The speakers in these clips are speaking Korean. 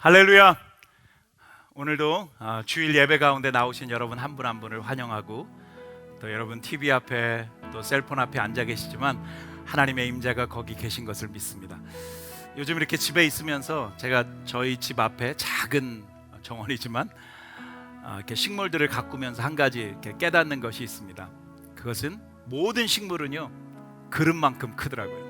할렐루야. 오늘도 주일 예배 가운데 나오신 여러분 한 분 한 분을 환영하고, 또 여러분 TV 앞에 또 셀폰 앞에 앉아 계시지만 하나님의 임재가 거기 계신 것을 믿습니다. 요즘 이렇게 집에 있으면서 제가 저희 집 앞에 작은 정원이지만 이렇게 식물들을 가꾸면서 한 가지 이렇게 깨닫는 것이 있습니다. 그것은 모든 식물은요 그릇만큼 크더라고요.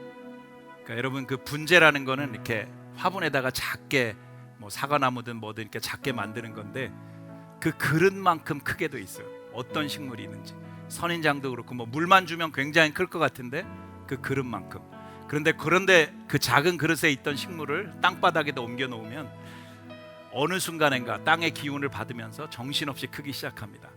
그러니까 여러분, 그 분재라는 거는 이렇게 화분에다가 작게 뭐 사과나무든 뭐든 이렇게 작게 만드는 건데, 그 그릇만큼 크게 돼 있어요. 어떤 식물이 있는지. 선인장도 그렇고, 뭐 물만 주면 굉장히 클 것 같은데 그 그릇만큼. 그런데 그 작은 그릇에 있던 식물을 땅바닥에다 옮겨 놓으면 어느 순간인가 땅의 기운을 받으면서 정신없이 크기 시작합니다.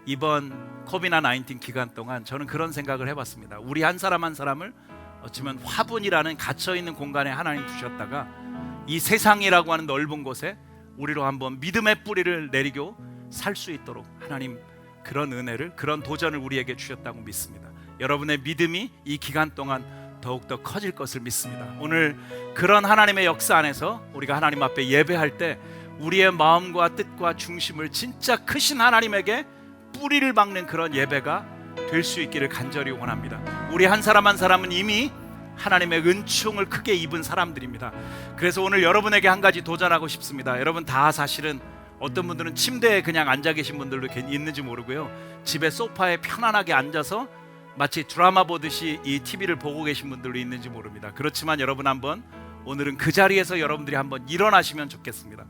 이번 코비드-19 기간 동안 저는 그런 생각을 해봤습니다. 우리 한 사람 한 사람을 어쩌면 화분이라는 갇혀있는 공간에 하나님 두셨다가 이 세상이라고 하는 넓은 곳에 우리로 한번 믿음의 뿌리를 내리고 살 수 있도록 하나님 그런 은혜를, 그런 도전을 우리에게 주셨다고 믿습니다. 여러분의 믿음이 이 기간 동안 더욱더 커질 것을 믿습니다. 오늘 그런 하나님의 역사 안에서 우리가 하나님 앞에 예배할 때 우리의 마음과 뜻과 중심을 진짜 크신 하나님에게 뿌리를 박는 그런 예배가 될 수 있기를 간절히 원합니다. 우리 한 사람 한 사람은 이미 하나님의 은총을 크게 입은 사람들입니다. 그래서 오늘 여러분에게 한 가지 도전하고 싶습니다. 여러분 다 사실은 어떤 분들은 침대에 그냥 앉아 계신 분들도 있는지 모르고요, 집에 소파에 편안하게 앉아서 마치 드라마 보듯이 이 TV를 보고 계신 분들도 있는지 모릅니다. 그렇지만 여러분, 한번 오늘은 그 자리에서 여러분들이 한번 일어나시면 좋겠습니다.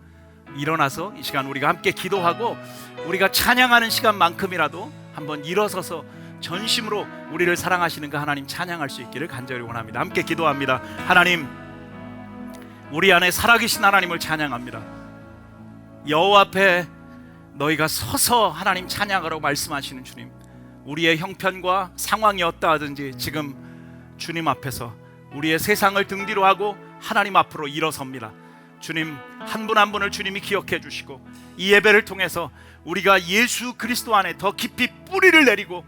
일어나서 이 시간 우리가 함께 기도하고, 우리가 찬양하는 시간만큼이라도 한번 일어서서 전심으로 우리를 사랑하시는 그 하나님 찬양할 수 있기를 간절히 원합니다. 함께 기도합니다. 하나님, 우리 안에 살아계신 하나님을 찬양합니다. 여호와 앞에 너희가 서서 하나님 찬양하라고 말씀하시는 주님, 우리의 형편과 상황이 어떠하든지 지금 주님 앞에서 우리의 세상을 등 뒤로 하고 하나님 앞으로 일어섭니다. 주님, 한 분 한 분을 주님이 기억해 주시고, 이 예배를 통해서 우리가 예수 그리스도 안에 더 깊이 뿌리를 내리고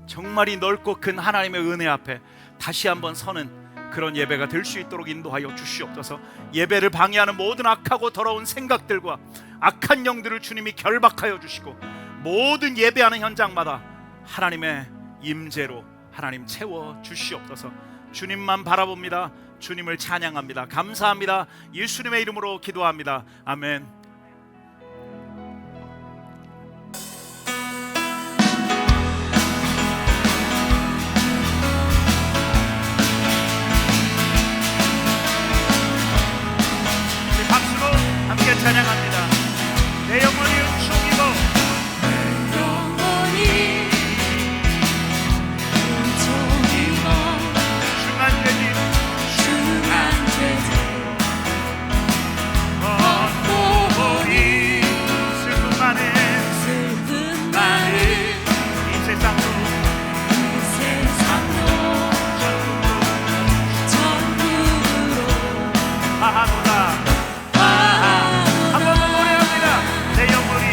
정말 이 넓고 큰 하나님의 은혜 앞에 다시 한번 서는 그런 예배가 될 수 있도록 인도하여 주시옵소서. 예배를 방해하는 모든 악하고 더러운 생각들과 악한 영들을 주님이 결박하여 주시고, 모든 예배하는 현장마다 하나님의 임재로 하나님 채워 주시옵소서. 주님만 바라봅니다. 주님을 찬양합니다. 감사합니다. 예수님의 이름으로 기도합니다. 아멘. 함께 찬양합니다. 내 영혼이 은총이고 중한 죄짐 벗고보리 슬픔 많은 이 세상으로 전국으로 하하노라. 내 영혼이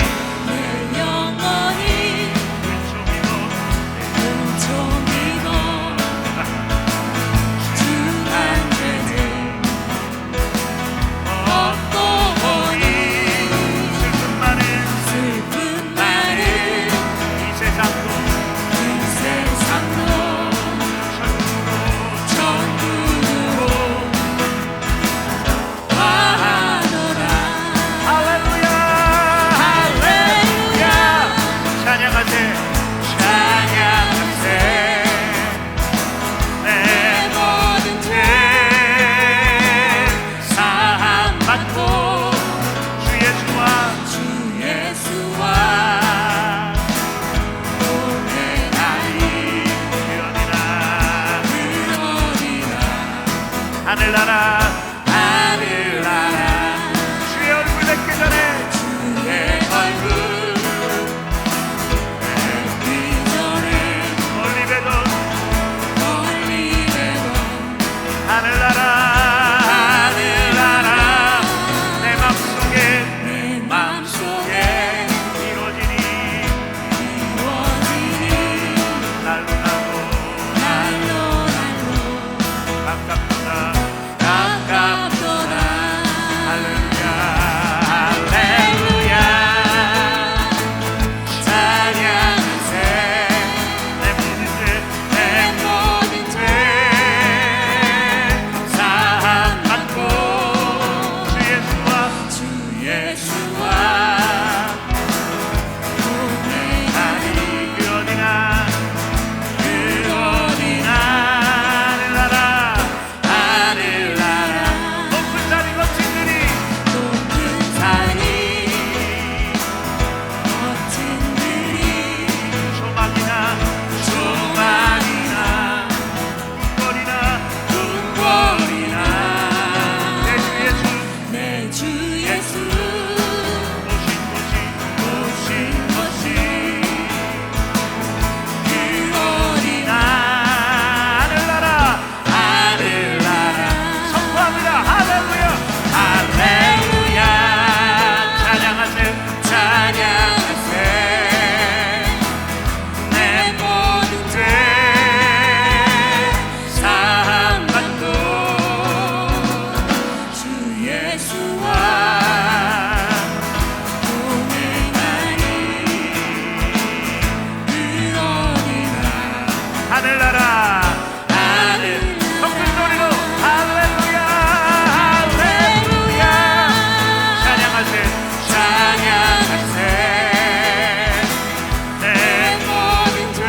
주 예수 오신 것이 그 어린 하늘나라 선포합니다. 할렐루야 할렐루야 찬양하세 내 모든 죄 사함받고 주 예수와 동행하니 그 어디나 하늘나라 하늘 성큰 소리로 할렐루야 할렐루야 찬양하세 내 모든 죄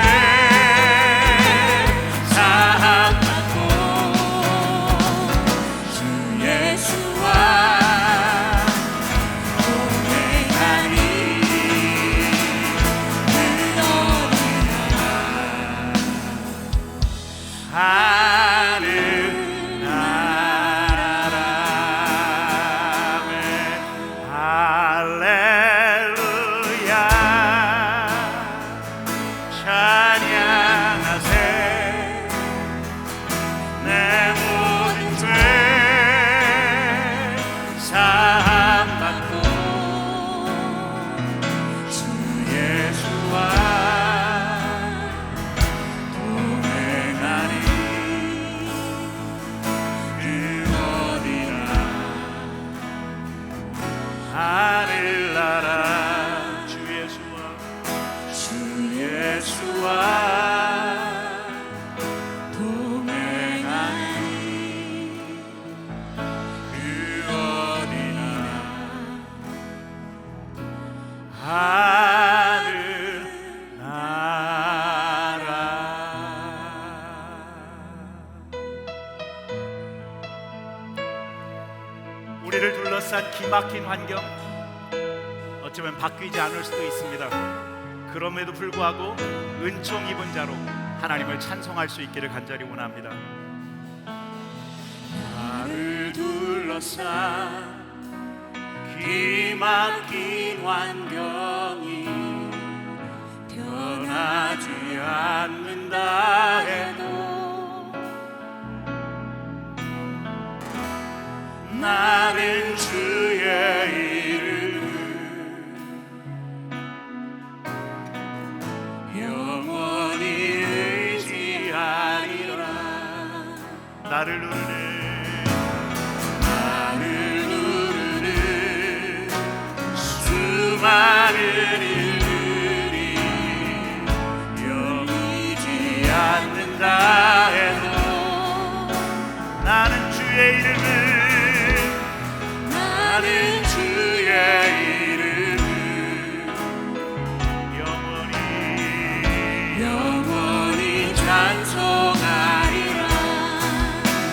사함받고 주 예수와 동행하니 그 어디나 할렐루야 찬양하세 내 모든 죄 사함받고 주 예수와 동행하니 그 어디나 하늘나라 주 예수와 동행하니 그 어디나 하늘나라. 우리를 둘러싼 기막힌 환경 어쩌면 바뀌지 않을 수도 있습니다. 그럼에도 불구하고 은총 입은 자로 하나님을 찬송할 수 있기를 간절히 원합니다. 나를 둘러싼 기막힌 환경이 변하지 않는다 해도 나는 주의 이름을 영원히 의지하리라. 나를 누르는 수많은 일들이 영이지 않는다 해도 나는 주의 이름을 영원히 찬송하리라.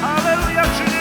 할렐루야. 주는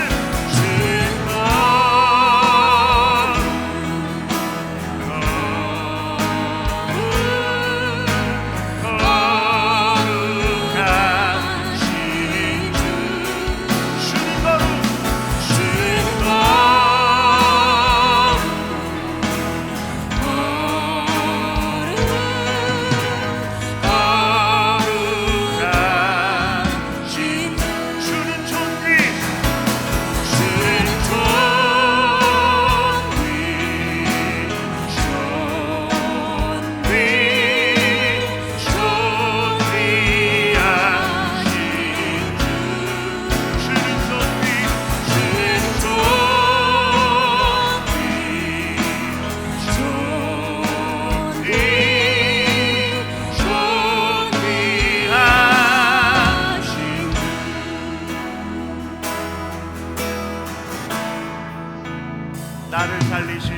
나를 살리신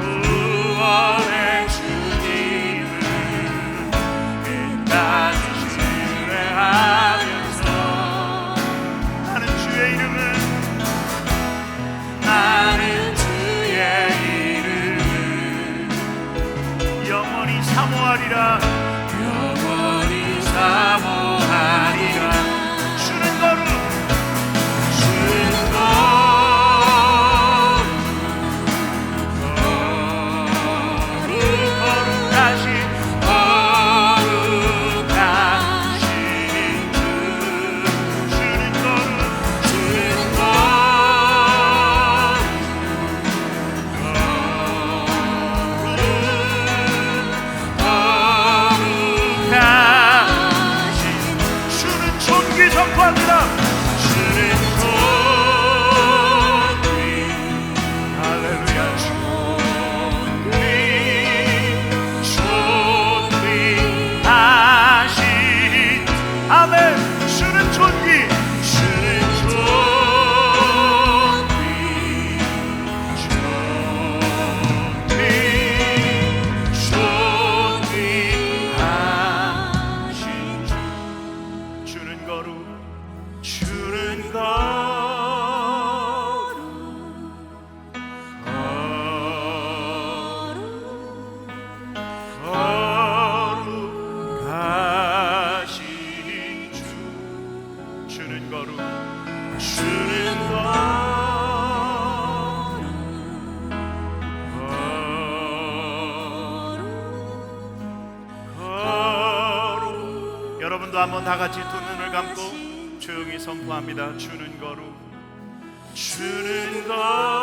구원의 주님을 끝까지 신뢰하면서 나는 주의 이름을 영원히 사모하리라. 영원히 사모하리라. 주는 거룩 또 한 번 다 같이 두 눈을 감고 조용히 선포합니다. 주는 거룩, 주는 거룩,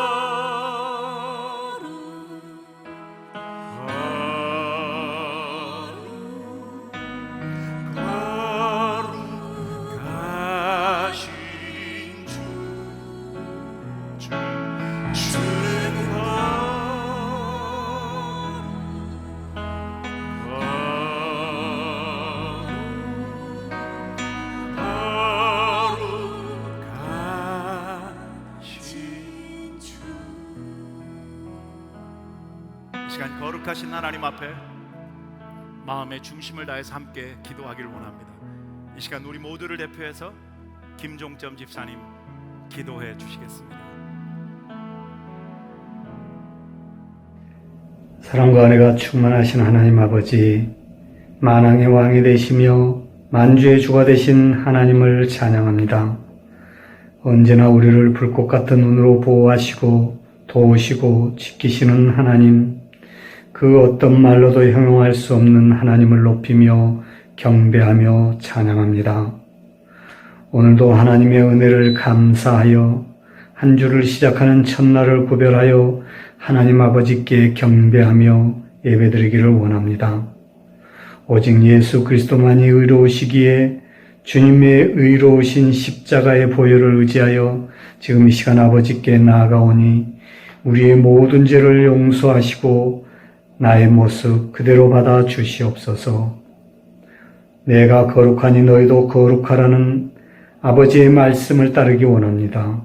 거룩하신 주, 주는 시간 거룩하신 하나님 앞에 마음의 중심을 다해서 함께 기도하기를 원합니다. 이 시간 우리 모두를 대표해서 김종점 집사님 기도해 주시겠습니다. 사랑과 은혜가 충만하신 하나님 아버지, 만왕의 왕이 되시며 만주의 주가 되신 하나님을 찬양합니다. 언제나 우리를 불꽃 같은 눈으로 보호하시고 도우시고 지키시는 하나님, 그 어떤 말로도 형용할 수 없는 하나님을 높이며 경배하며 찬양합니다. 오늘도 하나님의 은혜를 감사하여 한 주를 시작하는 첫날을 구별하여 하나님 아버지께 경배하며 예배드리기를 원합니다. 오직 예수 그리스도만이 의로우시기에 주님의 의로우신 십자가의 보혈을 의지하여 지금 이 시간 아버지께 나아가오니 우리의 모든 죄를 용서하시고 나의 모습 그대로 받아 주시옵소서. 내가 거룩하니 너희도 거룩하라는 아버지의 말씀을 따르기 원합니다.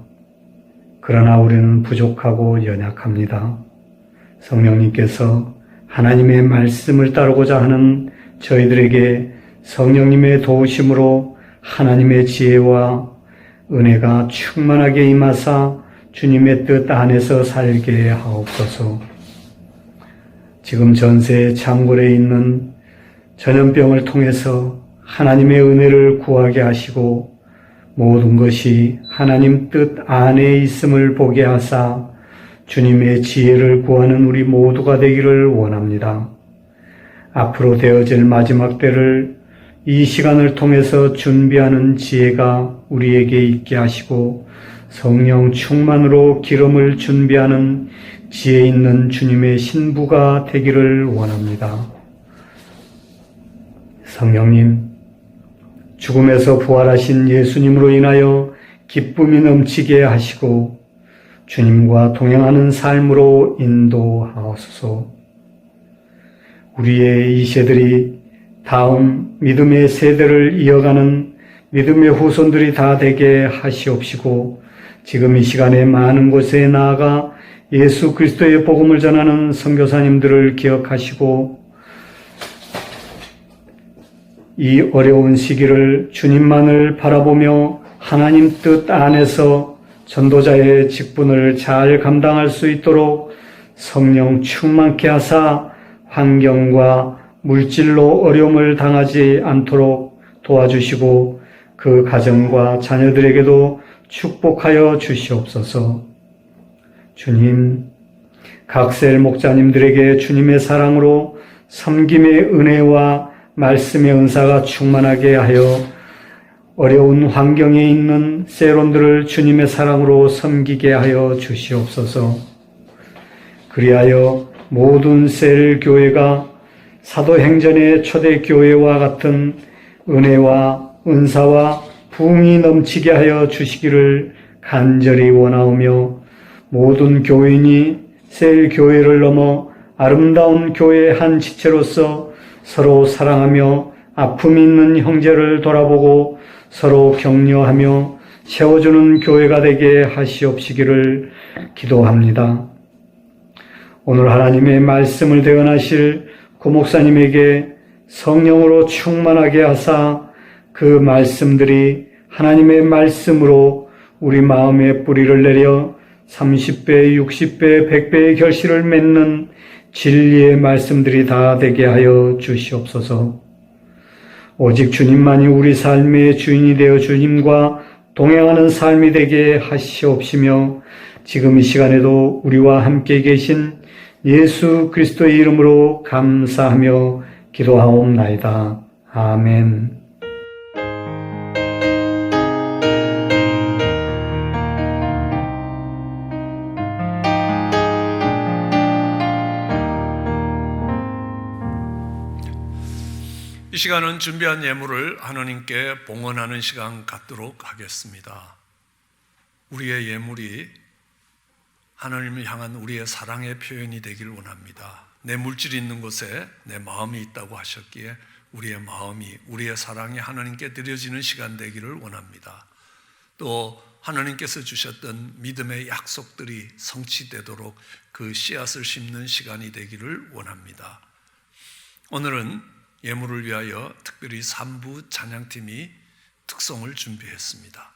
그러나 우리는 부족하고 연약합니다. 성령님께서 하나님의 말씀을 따르고자 하는 저희들에게 성령님의 도우심으로 하나님의 지혜와 은혜가 충만하게 임하사 주님의 뜻 안에서 살게 하옵소서. 지금 전세의 창궐에 있는 전염병을 통해서 하나님의 은혜를 구하게 하시고 모든 것이 하나님 뜻 안에 있음을 보게 하사 주님의 지혜를 구하는 우리 모두가 되기를 원합니다. 앞으로 되어질 마지막 때를 이 시간을 통해서 준비하는 지혜가 우리에게 있게 하시고 성령 충만으로 기름을 준비하는 지혜 있는 주님의 신부가 되기를 원합니다. 성령님, 죽음에서 부활하신 예수님으로 인하여 기쁨이 넘치게 하시고 주님과 동행하는 삶으로 인도하옵소서. 우리의 이 세들이 다음 믿음의 세대를 이어가는 믿음의 후손들이 다 되게 하시옵시고 지금 이 시간에 많은 곳에 나아가 예수 그리스도의 복음을 전하는 선교사님들을 기억하시고 이 어려운 시기를 주님만을 바라보며 하나님 뜻 안에서 전도자의 직분을 잘 감당할 수 있도록 성령 충만케 하사 환경과 물질로 어려움을 당하지 않도록 도와주시고 그 가정과 자녀들에게도 축복하여 주시옵소서. 주님, 각셀 목자님들에게 주님의 사랑으로 섬김의 은혜와 말씀의 은사가 충만하게 하여 어려운 환경에 있는 셀원들을 주님의 사랑으로 섬기게 하여 주시옵소서. 그리하여 모든 셀 교회가 사도행전의 초대교회와 같은 은혜와 은사와 부흥이 넘치게 하여 주시기를 간절히 원하오며 모든 교인이 셀 교회를 넘어 아름다운 교회의 한 지체로서 서로 사랑하며 아픔이 있는 형제를 돌아보고 서로 격려하며 세워주는 교회가 되게 하시옵시기를 기도합니다. 오늘 하나님의 말씀을 대언하실 구목사님에게 성령으로 충만하게 하사 그 말씀들이 하나님의 말씀으로 우리 마음에 뿌리를 내려 30배, 60배, 100배의 결실을 맺는 진리의 말씀들이 다 되게 하여 주시옵소서. 오직 주님만이 우리 삶의 주인이 되어 주님과 동행하는 삶이 되게 하시옵시며 지금 이 시간에도 우리와 함께 계신 예수 그리스도의 이름으로 감사하며 기도하옵나이다. 아멘. 시간은 준비한 예물을 하나님께 봉헌하는 시간 갖도록 하겠습니다. 우리의 예물이 하나님을 향한 우리의 사랑의 표현이 되기를 원합니다. 내 물질이 있는 곳에 내 마음이 있다고 하셨기에 우리의 마음이, 우리의 사랑이 하나님께 드려지는 시간 되기를 원합니다. 또 하나님께서 주셨던 믿음의 약속들이 성취되도록 그 씨앗을 심는 시간이 되기를 원합니다. 오늘은 예물을 위하여 특별히 3부 찬양팀이 특송을 준비했습니다.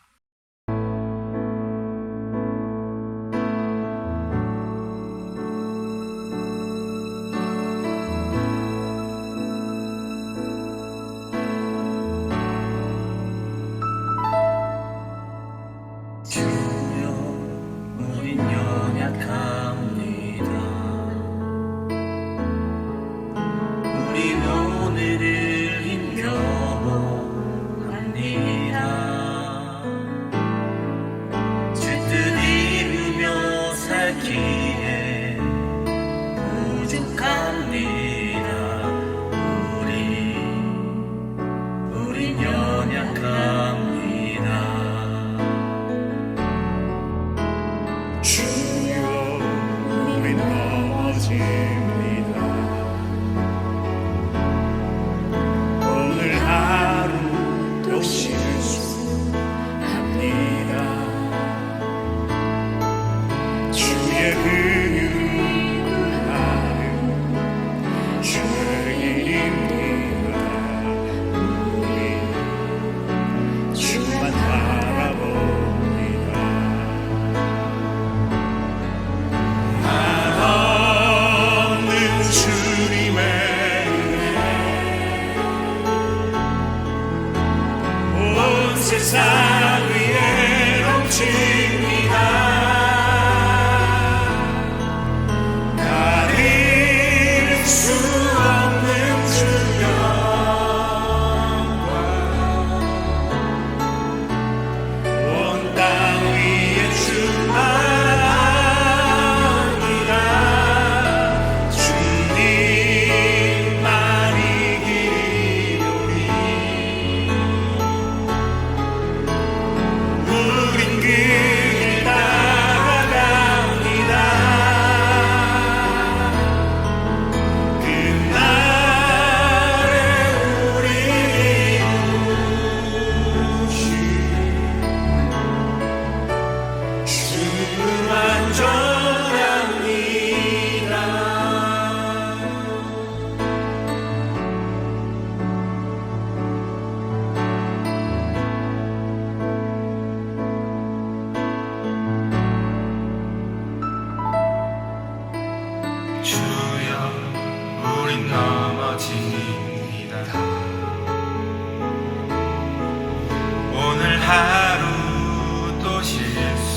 오늘 하루 또 실수합니다.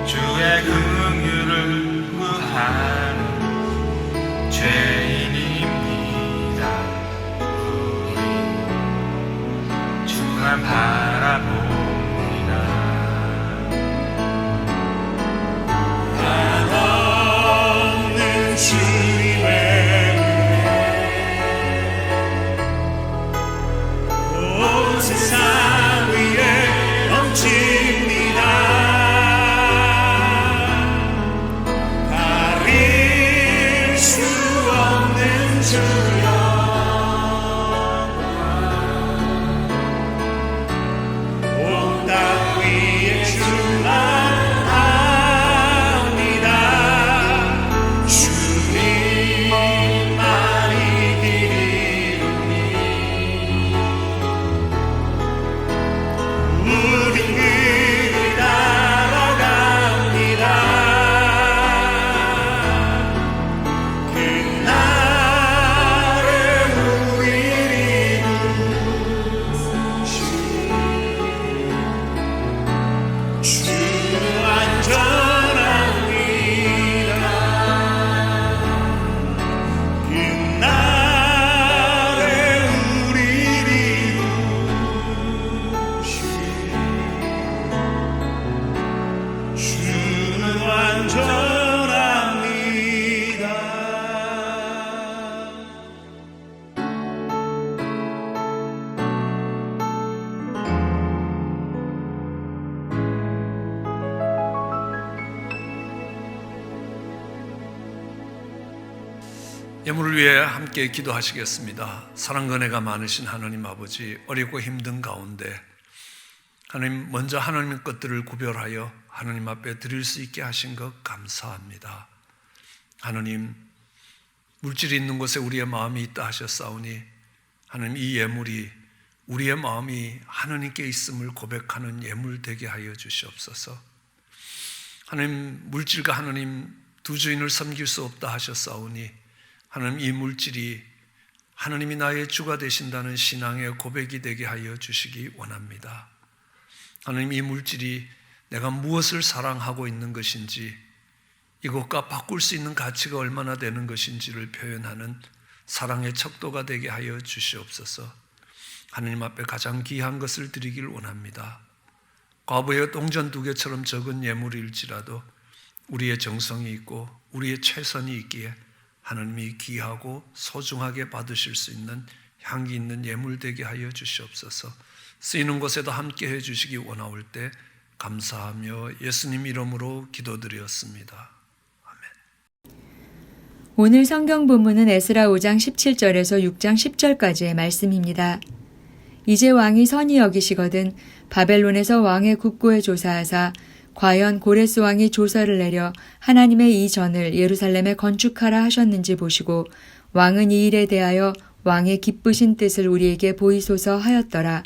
주의 긍휼을 구하는 죄인입니다. 우리 주만 바라봅니다. 한없는 주님의 세상 위에 넘칩니다. 가릴 수 없는 주 영광 온 땅 위에 주만 압니다. 주님만이 길이오니 우린 그 예물을 위해 함께 기도하시겠습니다. 사랑과 은혜가 많으신 하나님 아버지, 어렵고 힘든 가운데 하나님 먼저 하나님 것들을 구별하여 하나님 앞에 드릴 수 있게 하신 것 감사합니다. 하나님, 물질이 있는 곳에 우리의 마음이 있다 하셨사오니 하나님, 이 예물이 우리의 마음이 하나님께 있음을 고백하는 예물 되게 하여 주시옵소서. 하나님, 물질과 하나님 두 주인을 섬길 수 없다 하셨사오니 하나님, 이 물질이 하나님이 나의 주가 되신다는 신앙의 고백이 되게 하여 주시기 원합니다. 하나님, 이 물질이 내가 무엇을 사랑하고 있는 것인지, 이것과 바꿀 수 있는 가치가 얼마나 되는 것인지를 표현하는 사랑의 척도가 되게 하여 주시옵소서. 하나님 앞에 가장 귀한 것을 드리길 원합니다. 과부의 동전 2개처럼 적은 예물일지라도 우리의 정성이 있고 우리의 최선이 있기에 하나님이 귀하고 소중하게 받으실 수 있는 향기 있는 예물 되게 하여 주시옵소서. 쓰이는 곳에도 함께 해 주시기 원하올 때 감사하며 예수님 이름으로 기도드렸습니다. 오늘 성경 본문은 에스라 5장 17절에서 6장 10절까지의 말씀입니다. 이제 왕이 선히 여기시거든 바벨론에서 왕의 국고에 조사하사 과연 고레스 왕이 조서를 내려 하나님의 이 전을 예루살렘에 건축하라 하셨는지 보시고 왕은 이 일에 대하여 왕의 기쁘신 뜻을 우리에게 보이소서 하였더라.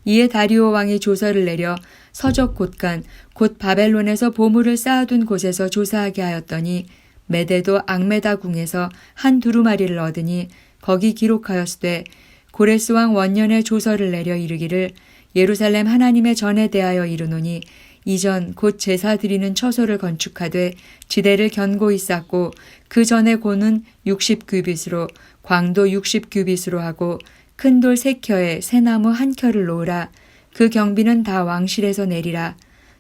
이에 다리오 왕이 조서를 내려 서적 곳간 곧 바벨론에서 보물을 쌓아둔 곳에서 조사하게 하였더니 메데도 앙메다궁에서 한 두루마리를 얻으니 거기 기록하였으되 고레스 왕 원년에 조서를 내려 이르기를 예루살렘 하나님의 전에 대하여 이르노니 이전 곧 제사 드리는 처소를 건축하되 지대를 견고히 쌓고 그 전에 고는 60규빗으로 광도 60규빗으로 하고 큰 돌 3켜에 새나무 1켜를 놓으라. 그 경비는 다 왕실에서 내리라.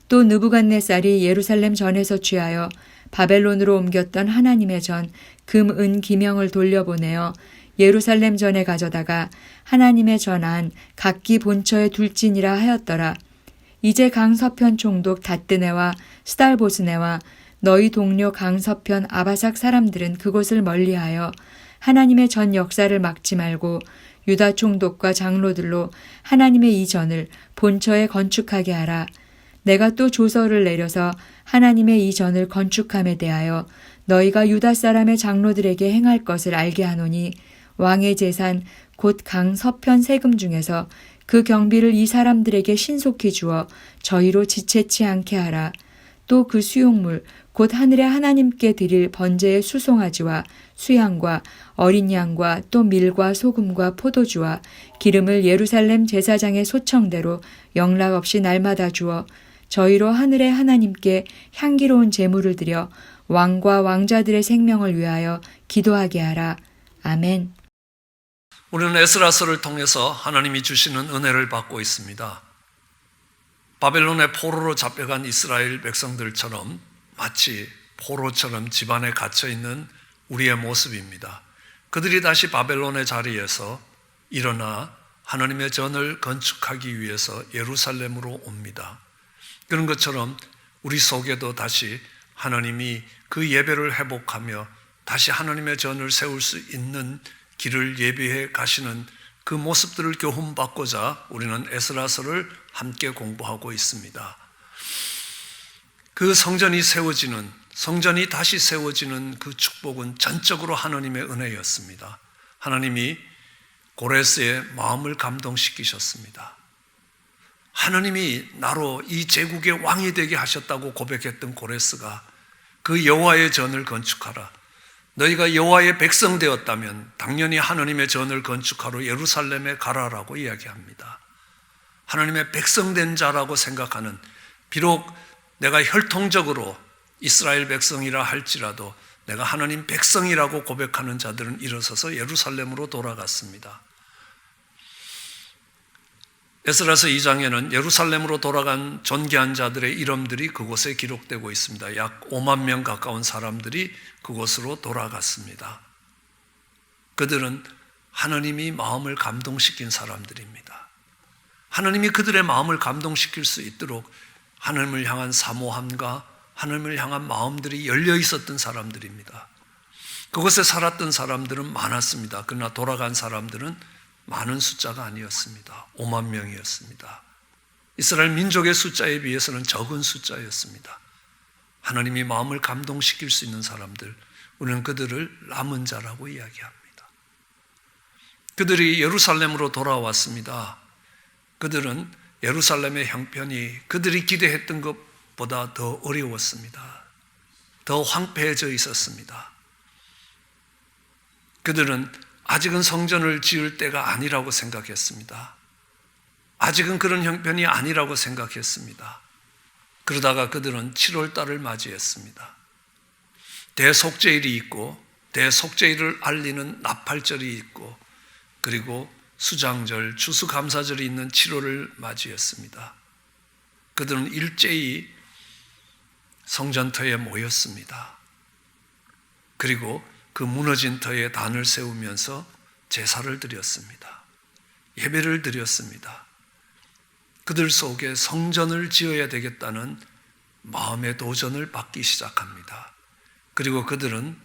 또 느부갓네살이 예루살렘 전에서 취하여 바벨론으로 옮겼던 하나님의 전 금, 은, 기명을 돌려보내어 예루살렘 전에 가져다가 하나님의 전 안 각기 본처에 둘지니라 하였더라. 이제 강서편 총독 다뜨네와 스달보스네와 너희 동료 강서편 아바삭 사람들은 그곳을 멀리하여 하나님의 전 역사를 막지 말고 유다 총독과 장로들로 하나님의 이 전을 본처에 건축하게 하라. 내가 또 조서를 내려서 하나님의 이 전을 건축함에 대하여 너희가 유다 사람의 장로들에게 행할 것을 알게 하노니 왕의 재산 곧 강서편 세금 중에서 그 경비를 이 사람들에게 신속히 주어 저희로 지체치 않게 하라. 또 그 수용물 곧 하늘의 하나님께 드릴 번제의 수송아지와 수양과 어린 양과 또 밀과 소금과 포도주와 기름을 예루살렘 제사장의 소청대로 영락 없이 날마다 주어 저희로 하늘의 하나님께 향기로운 제물을 드려 왕과 왕자들의 생명을 위하여 기도하게 하라. 아멘. 우리는 에스라서를 통해서 하나님이 주시는 은혜를 받고 있습니다. 바벨론의 포로로 잡혀간 이스라엘 백성들처럼 마치 포로처럼 집안에 갇혀있는 우리의 모습입니다. 그들이 다시 바벨론의 자리에서 일어나 하나님의 전을 건축하기 위해서 예루살렘으로 옵니다. 그런 것처럼 우리 속에도 다시 하나님이 그 예배를 회복하며 다시 하나님의 전을 세울 수 있는 길을 예비해 가시는 그 모습들을 교훈받고자 우리는 에스라서를 함께 공부하고 있습니다. 그 성전이 다시 세워지는 그 축복은 전적으로 하나님의 은혜였습니다. 하나님이 고레스의 마음을 감동시키셨습니다. 하나님이 나로 이 제국의 왕이 되게 하셨다고 고백했던 고레스가 그 여호와의 전을 건축하라. 너희가 여호와의 백성 되었다면 당연히 하나님의 전을 건축하러 예루살렘에 가라라고 이야기합니다. 하나님의 백성된 자라고 생각하는, 비록 내가 혈통적으로 이스라엘 백성이라 할지라도 내가 하나님 백성이라고 고백하는 자들은 일어서서 예루살렘으로 돌아갔습니다. 에스라서 2장에는 예루살렘으로 돌아간 존귀한 자들의 이름들이 그곳에 기록되고 있습니다. 약 5만 명 가까운 사람들이 그곳으로 돌아갔습니다. 그들은 하나님이 마음을 감동시킨 사람들입니다. 하나님이 그들의 마음을 감동시킬 수 있도록 하나님을 향한 사모함과 하나님을 향한 마음들이 열려 있었던 사람들입니다. 그곳에 살았던 사람들은 많았습니다. 그러나 돌아간 사람들은 많은 숫자가 아니었습니다. 5만 명이었습니다. 이스라엘 민족의 숫자에 비해서는 적은 숫자였습니다. 하나님이 마음을 감동시킬 수 있는 사람들, 우리는 그들을 남은 자라고 이야기합니다. 그들이 예루살렘으로 돌아왔습니다. 그들은 예루살렘의 형편이 그들이 기대했던 것보다 더 어려웠습니다. 더 황폐해져 있었습니다. 그들은 아직은 성전을 지을 때가 아니라고 생각했습니다. 아직은 그런 형편이 아니라고 생각했습니다. 그러다가 그들은 7월 달을 맞이했습니다. 대속죄일이 있고 대속죄일을 알리는 나팔절이 있고 그리고 수장절, 추수감사절이 있는 7월을 맞이했습니다. 그들은 일제히 성전터에 모였습니다. 그리고 그 무너진 터에 단을 세우면서 제사를 드렸습니다. 예배를 드렸습니다. 그들 속에 성전을 지어야 되겠다는 마음의 도전을 받기 시작합니다. 그리고 그들은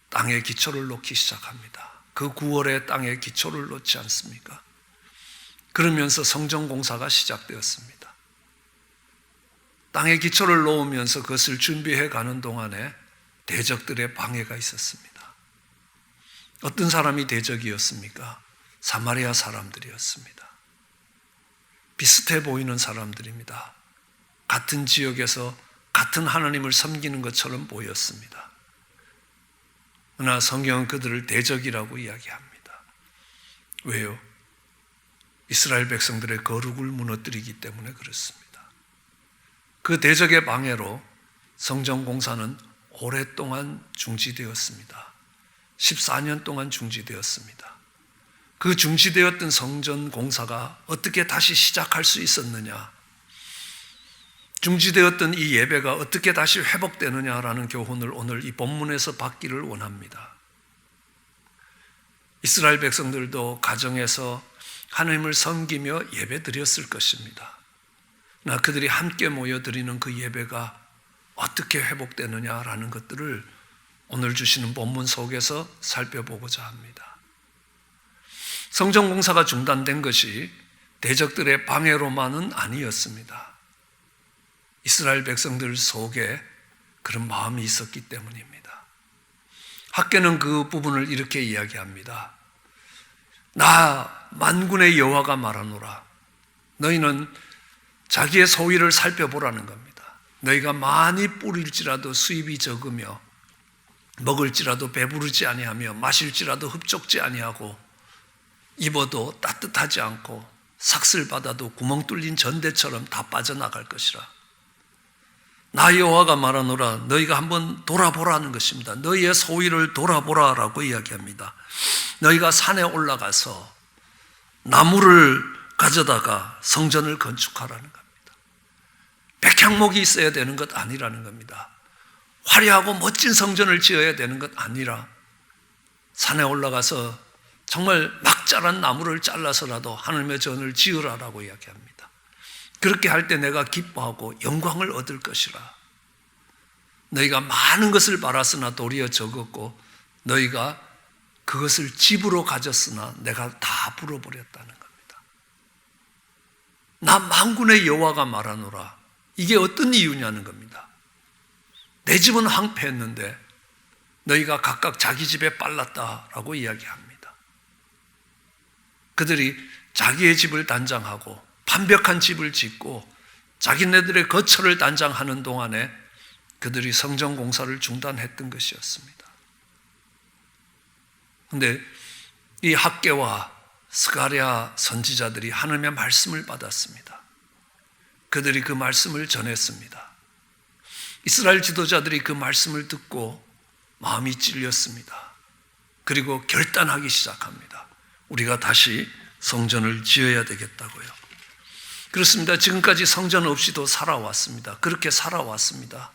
땅에 기초를 놓기 시작합니다. 그 9월에 땅에 기초를 놓지 않습니까? 그러면서 성전 공사가 시작되었습니다. 땅에 기초를 놓으면서 그것을 준비해 가는 동안에 대적들의 방해가 있었습니다. 어떤 사람이 대적이었습니까? 사마리아 사람들이었습니다. 비슷해 보이는 사람들입니다. 같은 지역에서 같은 하나님을 섬기는 것처럼 보였습니다. 그러나 성경은 그들을 대적이라고 이야기합니다. 왜요? 이스라엘 백성들의 거룩을 무너뜨리기 때문에 그렇습니다. 그 대적의 방해로 성전 공사는 오랫동안 중지되었습니다. 14년 동안 중지되었습니다. 그 중지되었던 성전 공사가 어떻게 다시 시작할 수 있었느냐? 중지되었던 이 예배가 어떻게 다시 회복되느냐라는 교훈을 오늘 이 본문에서 받기를 원합니다. 이스라엘 백성들도 가정에서 하나님을 섬기며 예배 드렸을 것입니다. 그러나 그들이 함께 모여 드리는 그 예배가 어떻게 회복되느냐라는 것들을 오늘 주시는 본문 속에서 살펴보고자 합니다. 성전 공사가 중단된 것이 대적들의 방해로만은 아니었습니다. 이스라엘 백성들 속에 그런 마음이 있었기 때문입니다. 학개는 그 부분을 이렇게 이야기합니다. 나 만군의 여호와가 말하노라. 너희는 자기의 소위를 살펴보라는 겁니다. 너희가 많이 뿌릴지라도 수입이 적으며 먹을지라도 배부르지 아니하며 마실지라도 흡족지 아니하고 입어도 따뜻하지 않고 삭슬 받아도 구멍 뚫린 전대처럼 다 빠져나갈 것이라. 나 여호와가 말하노라. 너희가 한번 돌아보라는 것입니다. 너희의 소위를 돌아보라라고 이야기합니다. 너희가 산에 올라가서 나무를 가져다가 성전을 건축하라는 겁니다. 백향목이 있어야 되는 것 아니라는 겁니다. 화려하고 멋진 성전을 지어야 되는 것 아니라 산에 올라가서 정말 막 자란 나무를 잘라서라도 하나님의 전을 지으라라고 이야기합니다. 그렇게 할 때 내가 기뻐하고 영광을 얻을 것이라. 너희가 많은 것을 바랐으나 도리어 적었고 너희가 그것을 집으로 가졌으나 내가 다 불어버렸다는 겁니다. 나 만군의 여호와가 말하노라. 이게 어떤 이유냐는 겁니다. 내 집은 황폐했는데 너희가 각각 자기 집에 빨랐다라고 이야기합니다. 그들이 자기의 집을 단장하고 완벽한 집을 짓고 자기네들의 거처를 단장하는 동안에 그들이 성전 공사를 중단했던 것이었습니다. 그런데 이 학개와 스가랴 선지자들이 하나님의 말씀을 받았습니다. 그들이 그 말씀을 전했습니다. 이스라엘 지도자들이 그 말씀을 듣고 마음이 찔렸습니다. 그리고 결단하기 시작합니다. 우리가 다시 성전을 지어야 되겠다고요. 그렇습니다. 지금까지 성전 없이도 살아왔습니다. 그렇게 살아왔습니다.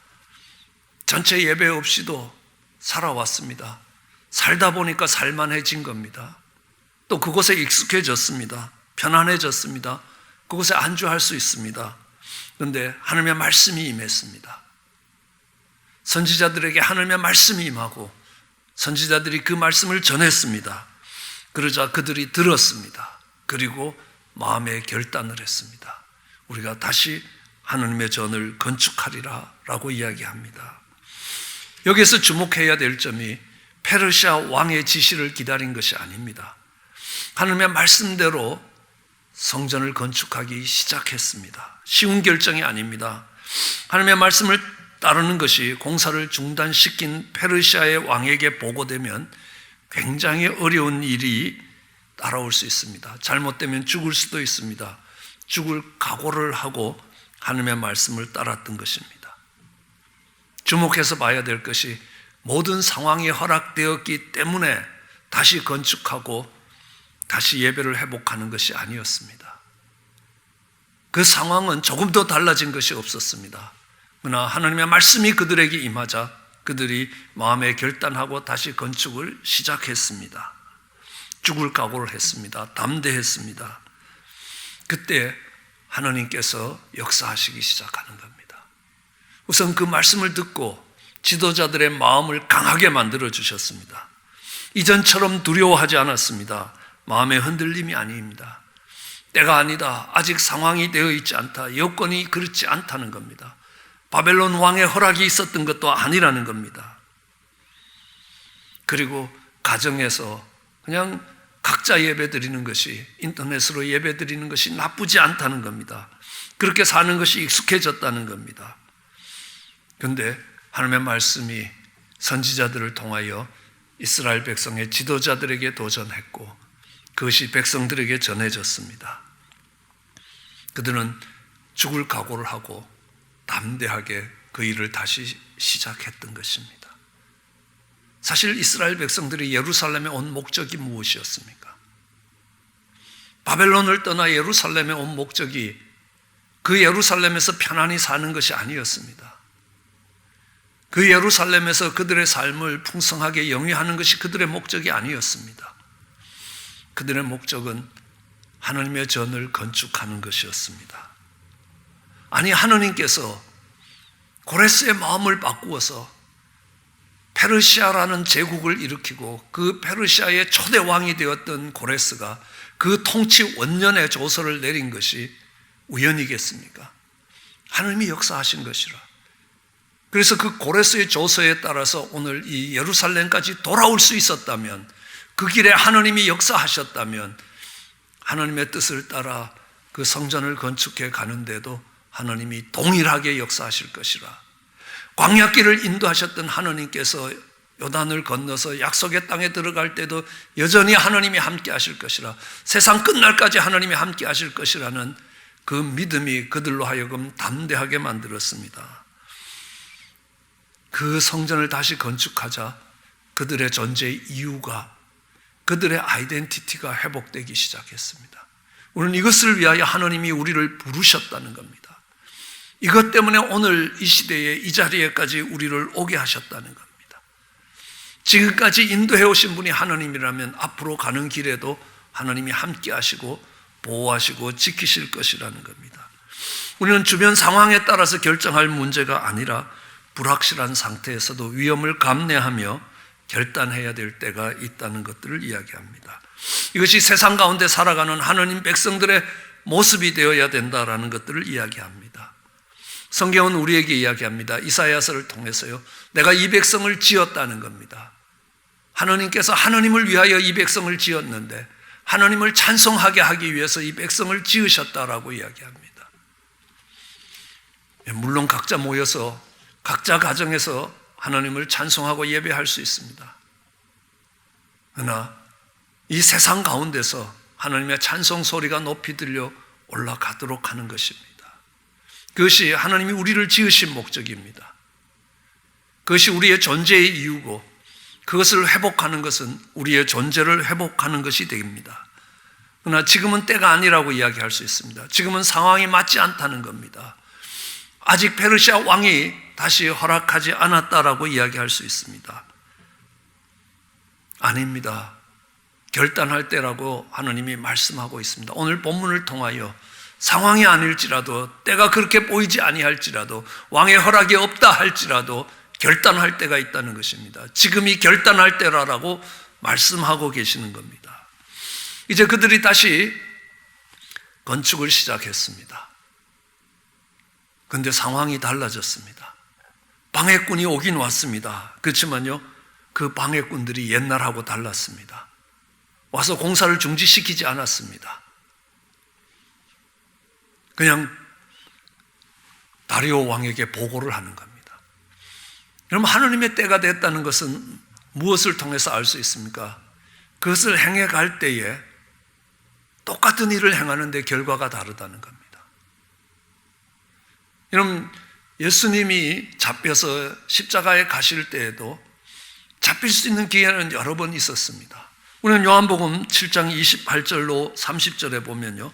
전체 예배 없이도 살아왔습니다. 살다 보니까 살만해진 겁니다. 또 그곳에 익숙해졌습니다. 편안해졌습니다. 그곳에 안주할 수 있습니다. 그런데 하나님의 말씀이 임했습니다. 선지자들에게 하나님의 말씀이 임하고 선지자들이 그 말씀을 전했습니다. 그러자 그들이 들었습니다. 그리고 마음에 결단을 했습니다. 우리가 다시 하나님의 전을 건축하리라 라고 이야기합니다. 여기서 주목해야 될 점이 페르시아 왕의 지시를 기다린 것이 아닙니다. 하나님의 말씀대로 성전을 건축하기 시작했습니다. 쉬운 결정이 아닙니다. 하나님의 말씀을 따르는 것이 공사를 중단시킨 페르시아의 왕에게 보고되면 굉장히 어려운 일이 따라올 수 있습니다. 잘못되면 죽을 수도 있습니다. 죽을 각오를 하고 하나님의 말씀을 따랐던 것입니다. 주목해서 봐야 될 것이 모든 상황이 허락되었기 때문에 다시 건축하고 다시 예배를 회복하는 것이 아니었습니다. 그 상황은 조금 더 달라진 것이 없었습니다. 그러나 하나님의 말씀이 그들에게 임하자 그들이 마음에 결단하고 다시 건축을 시작했습니다. 죽을 각오를 했습니다. 담대했습니다. 그때 하나님께서 역사하시기 시작하는 겁니다. 우선 그 말씀을 듣고 지도자들의 마음을 강하게 만들어 주셨습니다. 이전처럼 두려워하지 않았습니다. 마음의 흔들림이 아닙니다. 때가 아니다. 아직 상황이 되어 있지 않다. 여건이 그렇지 않다는 겁니다. 바벨론 왕의 허락이 있었던 것도 아니라는 겁니다. 그리고 가정에서 그냥 각자 예배 드리는 것이, 인터넷으로 예배 드리는 것이 나쁘지 않다는 겁니다. 그렇게 사는 것이 익숙해졌다는 겁니다. 그런데 하나님의 말씀이 선지자들을 통하여 이스라엘 백성의 지도자들에게 도전했고 그것이 백성들에게 전해졌습니다. 그들은 죽을 각오를 하고 담대하게 그 일을 다시 시작했던 것입니다. 사실 이스라엘 백성들이 예루살렘에 온 목적이 무엇이었습니까? 바벨론을 떠나 예루살렘에 온 목적이 그 예루살렘에서 편안히 사는 것이 아니었습니다. 그 예루살렘에서 그들의 삶을 풍성하게 영위하는 것이 그들의 목적이 아니었습니다. 그들의 목적은 하나님의 전을 건축하는 것이었습니다. 아니, 하나님께서 고레스의 마음을 바꾸어서 페르시아라는 제국을 일으키고 그 페르시아의 초대 왕이 되었던 고레스가 그 통치 원년의 조서를 내린 것이 우연이겠습니까? 하나님이 역사하신 것이라. 그래서 그 고레스의 조서에 따라서 오늘 이 예루살렘까지 돌아올 수 있었다면, 그 길에 하나님이 역사하셨다면 하나님의 뜻을 따라 그 성전을 건축해 가는데도 하나님이 동일하게 역사하실 것이라. 광야길을 인도하셨던 하나님께서 요단을 건너서 약속의 땅에 들어갈 때도 여전히 하나님이 함께 하실 것이라. 세상 끝날까지 하나님이 함께 하실 것이라는 그 믿음이 그들로 하여금 담대하게 만들었습니다. 그 성전을 다시 건축하자 그들의 존재의 이유가, 그들의 아이덴티티가 회복되기 시작했습니다. 우리는 이것을 위하여 하나님이 우리를 부르셨다는 겁니다. 이것 때문에 오늘 이 시대에 이 자리에까지 우리를 오게 하셨다는 겁니다. 지금까지 인도해 오신 분이 하나님이라면 앞으로 가는 길에도 하나님이 함께 하시고 보호하시고 지키실 것이라는 겁니다. 우리는 주변 상황에 따라서 결정할 문제가 아니라 불확실한 상태에서도 위험을 감내하며 결단해야 될 때가 있다는 것들을 이야기합니다. 이것이 세상 가운데 살아가는 하나님 백성들의 모습이 되어야 된다라는 것들을 이야기합니다. 성경은 우리에게 이야기합니다. 이사야서를 통해서요, 내가 이 백성을 지었다는 겁니다. 하나님께서 하나님을 위하여 이 백성을 지었는데 하나님을 찬송하게 하기 위해서 이 백성을 지으셨다라고 이야기합니다. 물론 각자 모여서 각자 가정에서 하나님을 찬송하고 예배할 수 있습니다. 그러나 이 세상 가운데서 하나님의 찬송 소리가 높이 들려 올라가도록 하는 것입니다. 그것이 하나님이 우리를 지으신 목적입니다. 그것이 우리의 존재의 이유고, 그것을 회복하는 것은 우리의 존재를 회복하는 것이 됩니다. 그러나 지금은 때가 아니라고 이야기할 수 있습니다. 지금은 상황이 맞지 않다는 겁니다. 아직 페르시아 왕이 다시 허락하지 않았다라고 이야기할 수 있습니다. 아닙니다. 결단할 때라고 하나님이 말씀하고 있습니다. 오늘 본문을 통하여 상황이 아닐지라도, 때가 그렇게 보이지 아니할지라도, 왕의 허락이 없다 할지라도 결단할 때가 있다는 것입니다. 지금이 결단할 때라고 말씀하고 계시는 겁니다. 이제 그들이 다시 건축을 시작했습니다. 그런데 상황이 달라졌습니다. 방해꾼이 오긴 왔습니다. 그렇지만요, 그 방해꾼들이 옛날하고 달랐습니다. 와서 공사를 중지시키지 않았습니다. 그냥 다리오 왕에게 보고를 하는 겁니다. 그럼 하느님의 때가 됐다는 것은 무엇을 통해서 알 수 있습니까? 그것을 행해갈 때에 똑같은 일을 행하는데 결과가 다르다는 겁니다. 여러분, 예수님이 잡혀서 십자가에 가실 때에도 잡힐 수 있는 기회는 여러 번 있었습니다. 우리는 요한복음 7장 28절로 30절에 보면요,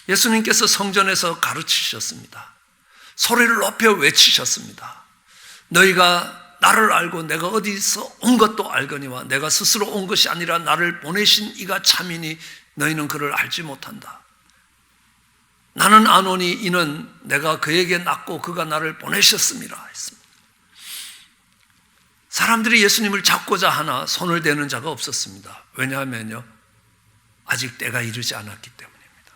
예수님께서 성전에서 가르치셨습니다. 소리를 높여 외치셨습니다. 너희가 나를 알고 내가 어디서 온 것도 알거니와 내가 스스로 온 것이 아니라 나를 보내신 이가 참이니 너희는 그를 알지 못한다. 나는 아노니 이는 내가 그에게 낳고 그가 나를 보내셨음이라 했습니다. 사람들이 예수님을 잡고자 하나 손을 대는 자가 없었습니다. 왜냐하면요, 아직 때가 이르지 않았기 때문입니다.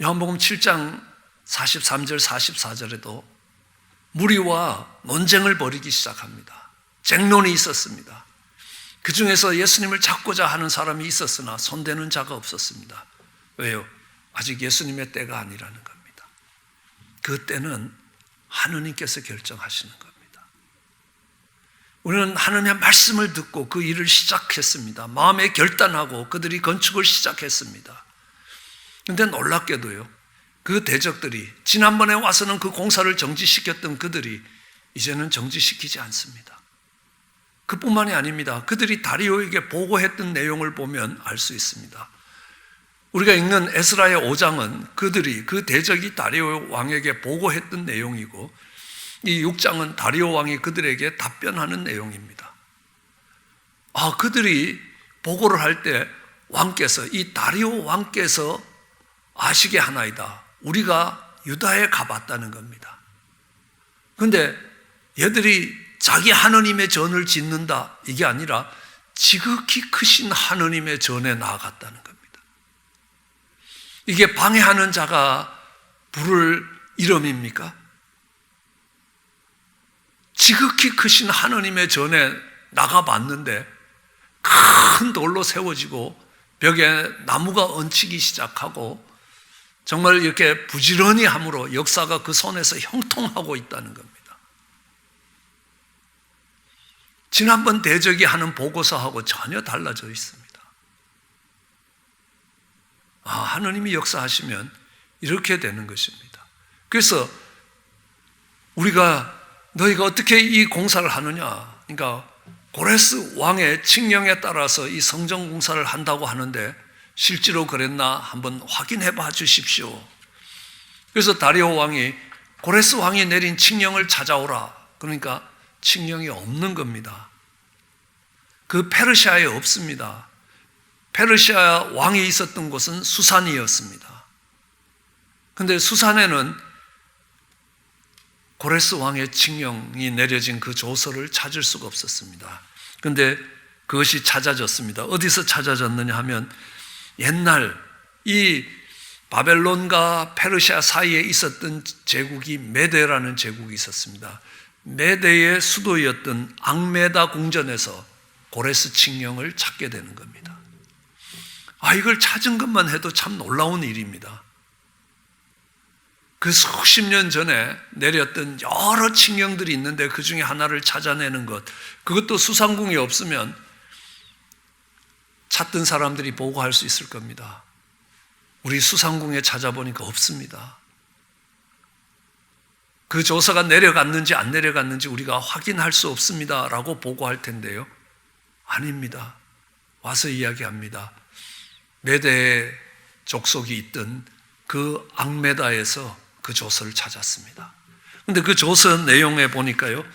요한복음 7장 43절 44절에도 무리와 논쟁을 벌이기 시작합니다. 쟁론이 있었습니다. 그 중에서 예수님을 잡고자 하는 사람이 있었으나 손대는 자가 없었습니다. 왜요? 아직 예수님의 때가 아니라는 겁니다. 그 때는 하느님께서 결정하시는 겁니다. 우리는 하느님의 말씀을 듣고 그 일을 시작했습니다. 마음에 결단하고 그들이 건축을 시작했습니다. 그런데 놀랍게도요, 그 대적들이 지난번에 와서는 그 공사를 정지시켰던 그들이 이제는 정지시키지 않습니다. 그뿐만이 아닙니다. 그들이 다리오에게 보고했던 내용을 보면 알 수 있습니다. 우리가 읽는 에스라의 5장은 그들이, 그 대적이 다리오 왕에게 보고했던 내용이고, 이 6장은 다리오 왕이 그들에게 답변하는 내용입니다. 그들이 보고를 할 때 왕께서, 이 다리오 왕께서 아시게 하나이다. 우리가 유다에 가봤다는 겁니다. 그런데 얘들이 자기 하느님의 전을 짓는다, 이게 아니라 지극히 크신 하느님의 전에 나아갔다는 겁니다. 이게 방해하는 자가 부를 이름입니까? 지극히 크신 하느님의 전에 나가봤는데 큰 돌로 세워지고 벽에 나무가 얹히기 시작하고 정말 이렇게 부지런히 함으로 역사가 그 손에서 형통하고 있다는 겁니다. 지난번 대적이 하는 보고서하고 전혀 달라져 있습니다. 하느님이 역사하시면 이렇게 되는 것입니다. 그래서 우리가 너희가 어떻게 이 공사를 하느냐, 그러니까 고레스 왕의 칙령에 따라서 이 성전 공사를 한다고 하는데 실제로 그랬나 한번 확인해 봐 주십시오. 그래서 다리오 왕이 고레스 왕이 내린 칙령을 찾아오라. 그러니까 칙령이 없는 겁니다. 그 페르시아에 없습니다. 페르시아 왕이 있었던 곳은 수산이었습니다. 그런데 수산에는 고레스 왕의 칙령이 내려진 그 조서를 찾을 수가 없었습니다. 그런데 그것이 찾아졌습니다. 어디서 찾아졌느냐 하면 옛날 이 바벨론과 페르시아 사이에 있었던 제국이 메데라는 제국이 있었습니다. 메데의 수도였던 앙메다 궁전에서 고레스 칙령을 찾게 되는 겁니다. 이걸 찾은 것만 해도 참 놀라운 일입니다. 그 수십 년 전에 내렸던 여러 칙령들이 있는데 그 중에 하나를 찾아내는 것, 그것도 수상궁이 없으면 찾던 사람들이 보고할 수 있을 겁니다. 우리 수상궁에 찾아보니까 없습니다. 그 조서가 내려갔는지 안 내려갔는지 우리가 확인할 수 없습니다 라고 보고할 텐데요, 아닙니다. 와서 이야기합니다. 메대 족속이 있던 그 앙메다에서 그 조서를 찾았습니다. 그런데 그 조서 내용에 보니까요,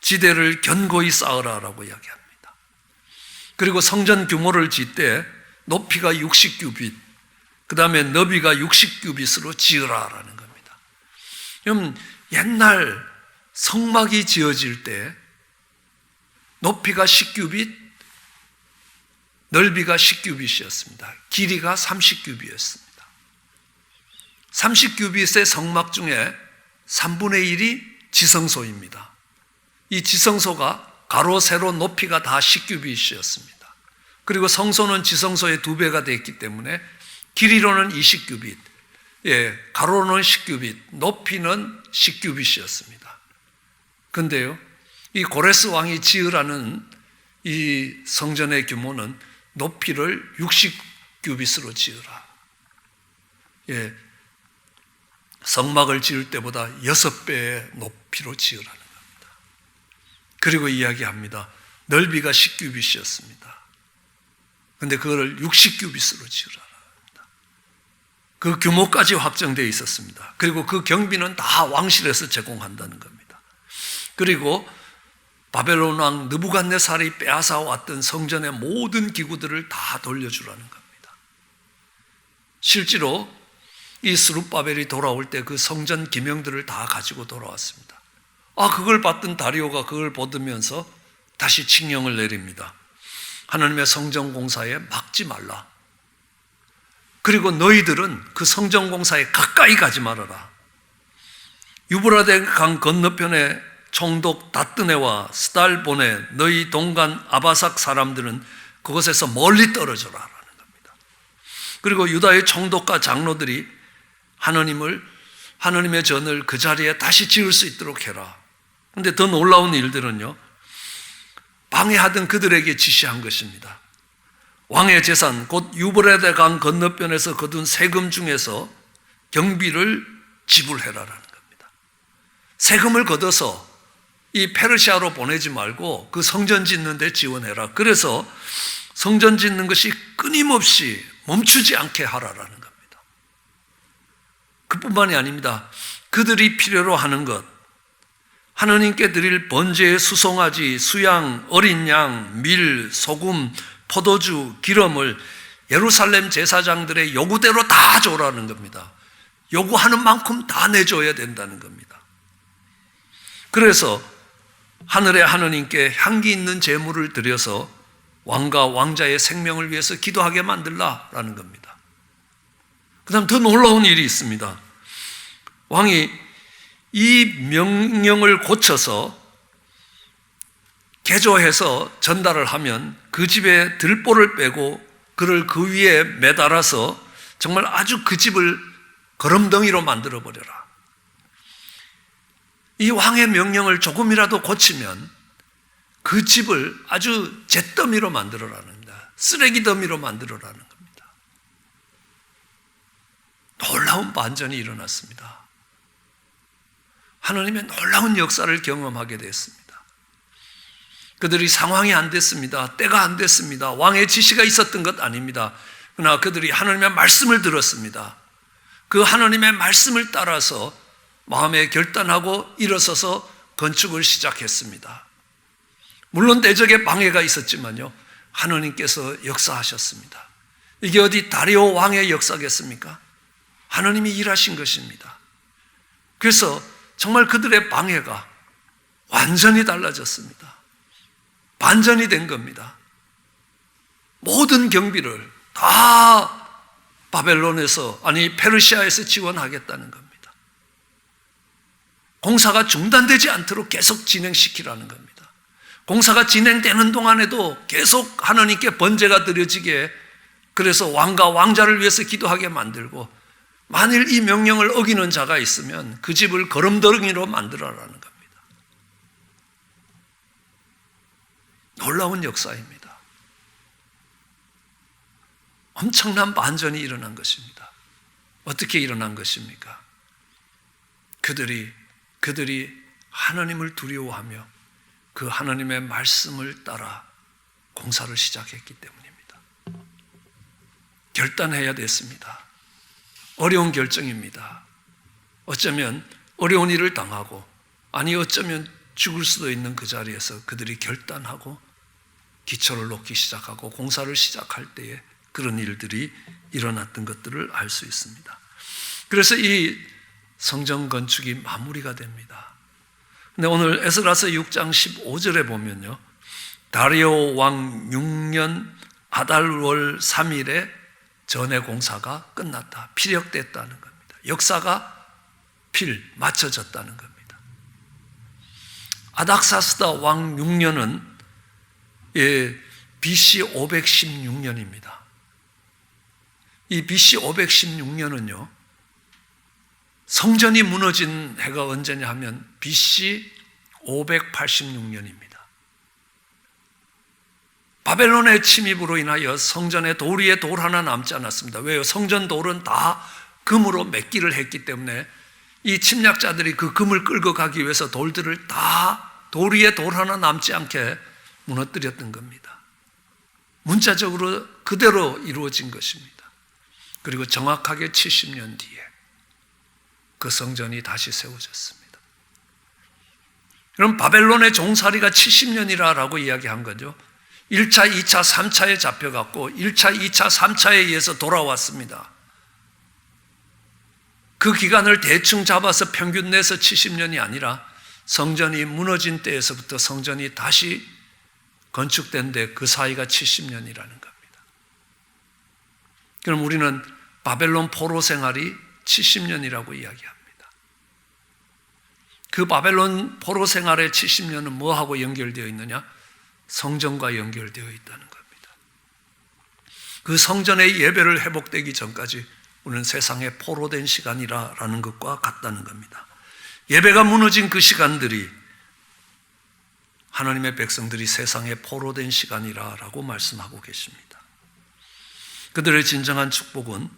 지대를 견고히 쌓으라라고 이야기합니다. 그리고 성전 규모를 짓되 높이가 60규빗, 그 다음에 너비가 60규빗으로 지으라라는 겁니다. 그럼 옛날 성막이 지어질 때 높이가 10규빗, 넓이가 10규빗이었습니다. 길이가 30규빗이었습니다. 30규빗의 성막 중에 3분의 1이 지성소입니다. 이 지성소가 가로, 세로, 높이가 다 10규빗이었습니다. 그리고 성소는 지성소의 2배가 됐기 때문에 길이로는 20규빗, 가로는 10규빗, 높이는 10규빗이었습니다. 그런데요, 이 고레스 왕이 지으라는 이 성전의 규모는 높이를 60규빗으로 지으라. 성막을 지을 때보다 6배의 높이로 지으라는 겁니다. 그리고 이야기합니다. 넓이가 10규빗이었습니다. 그런데 그거를 60규빗으로 지으라. 그 규모까지 확정되어 있었습니다. 그리고 그 경비는 다 왕실에서 제공한다는 겁니다. 그리고 바벨론 왕 느부갓네살이 빼앗아 왔던 성전의 모든 기구들을 다 돌려주라는 겁니다. 실제로 이 스룹바벨이 돌아올 때 그 성전 기명들을 다 가지고 돌아왔습니다. 그걸 봤던 다리오가 그걸 보면서 다시 칙령을 내립니다. 하나님의 성전 공사에 막지 말라. 그리고 너희들은 그 성전 공사에 가까이 가지 말아라. 유브라데 강 건너편에 총독 다뜨네와 스달본에 너희 동간 아바삭 사람들은 그곳에서 멀리 떨어져라 라는 겁니다. 그리고 유다의 총독과 장로들이 하나님의 전을 그 자리에 다시 지을 수 있도록 해라. 그런데 더 놀라운 일들은요, 방해하던 그들에게 지시한 것입니다. 왕의 재산, 곧 유브라데 강 건너편에서 거둔 세금 중에서 경비를 지불해라라는 겁니다. 세금을 걷어서 이 페르시아로 보내지 말고 그 성전 짓는 데 지원해라. 그래서 성전 짓는 것이 끊임없이 멈추지 않게 하라라는 겁니다. 그뿐만이 아닙니다. 그들이 필요로 하는 것, 하나님께 드릴 번제의 수송아지, 수양, 어린 양, 밀, 소금, 포도주, 기름을 예루살렘 제사장들의 요구대로 다 줘라는 겁니다. 요구하는 만큼 다 내줘야 된다는 겁니다. 그래서 하늘의 하느님께 향기 있는 제물을 드려서 왕과 왕자의 생명을 위해서 기도하게 만들라라는 겁니다. 그 다음 더 놀라운 일이 있습니다. 왕이 이 명령을 고쳐서 개조해서 전달을 하면 그 집에 들보를 빼고 그를 그 위에 매달아서 정말 아주 그 집을 거름덩이로 만들어버려라. 이 왕의 명령을 조금이라도 고치면 그 집을 아주 잿더미로 만들어라는 겁니다. 쓰레기 더미로 만들어라는 겁니다. 놀라운 반전이 일어났습니다. 하나님의 놀라운 역사를 경험하게 됐습니다. 그들이 상황이 안 됐습니다. 때가 안 됐습니다. 왕의 지시가 있었던 것 아닙니다. 그러나 그들이 하나님의 말씀을 들었습니다. 그 하나님의 말씀을 따라서 마음에 결단하고 일어서서 건축을 시작했습니다. 물론 대적의 방해가 있었지만요, 하나님께서 역사하셨습니다. 이게 어디 다리오 왕의 역사겠습니까? 하나님이 일하신 것입니다. 그래서 정말 그들의 방해가 완전히 달라졌습니다. 반전이 된 겁니다. 모든 경비를 다 페르시아에서 지원하겠다는 겁니다. 공사가 중단되지 않도록 계속 진행시키라는 겁니다. 공사가 진행되는 동안에도 계속 하나님께 번제가 드려지게, 그래서 왕과 왕자를 위해서 기도하게 만들고, 만일 이 명령을 어기는 자가 있으면 그 집을 거름더기로 만들어라는 겁니다. 놀라운 역사입니다. 엄청난 반전이 일어난 것입니다. 어떻게 일어난 것입니까? 그들이 하나님을 두려워하며 그 하나님의 말씀을 따라 공사를 시작했기 때문입니다. 결단해야 됐습니다. 어려운 결정입니다. 어쩌면 어려운 일을 당하고, 아니 어쩌면 죽을 수도 있는 그 자리에서 그들이 결단하고 기초를 놓기 시작하고 공사를 시작할 때에 그런 일들이 일어났던 것들을 알 수 있습니다. 그래서 이 성전 건축이 마무리가 됩니다. 근데 오늘 에스라서 6장 15절에 보면요, 다리오 왕 6년 아달월 3일에 전해 공사가 끝났다, 피력됐다는 겁니다. 역사가 맞춰졌다는 겁니다. 아닥사스다 왕 6년은 BC 516년입니다. 이 BC 516년은요, 성전이 무너진 해가 언제냐 하면 BC 586년입니다. 바벨론의 침입으로 인하여 성전에 돌 위에 돌 하나 남지 않았습니다. 왜요? 성전 돌은 다 금으로 맺기를 했기 때문에 이 침략자들이 그 금을 끌고 가기 위해서 돌들을 다 돌 위에 돌 하나 남지 않게 무너뜨렸던 겁니다. 문자적으로 그대로 이루어진 것입니다. 그리고 정확하게 70년 뒤에 그 성전이 다시 세워졌습니다. 그럼 바벨론의 종살이가 70년이라고 이야기한 거죠. 1차, 2차, 3차에 잡혀갔고 1차, 2차, 3차에 의해서 돌아왔습니다. 그 기간을 대충 잡아서 평균 내서 70년이 아니라 성전이 무너진 때에서부터 성전이 다시 건축된 데 그 사이가 70년이라는 겁니다. 그럼 우리는 바벨론 포로 생활이 70년이라고 이야기합니다. 그 바벨론 포로 생활의 70년은 뭐하고 연결되어 있느냐? 성전과 연결되어 있다는 겁니다. 그 성전의 예배를 회복되기 전까지 우리는 세상에 포로된 시간이라는 것과 같다는 겁니다. 예배가 무너진 그 시간들이 하나님의 백성들이 세상에 포로된 시간이라고 말씀하고 계십니다. 그들의 진정한 축복은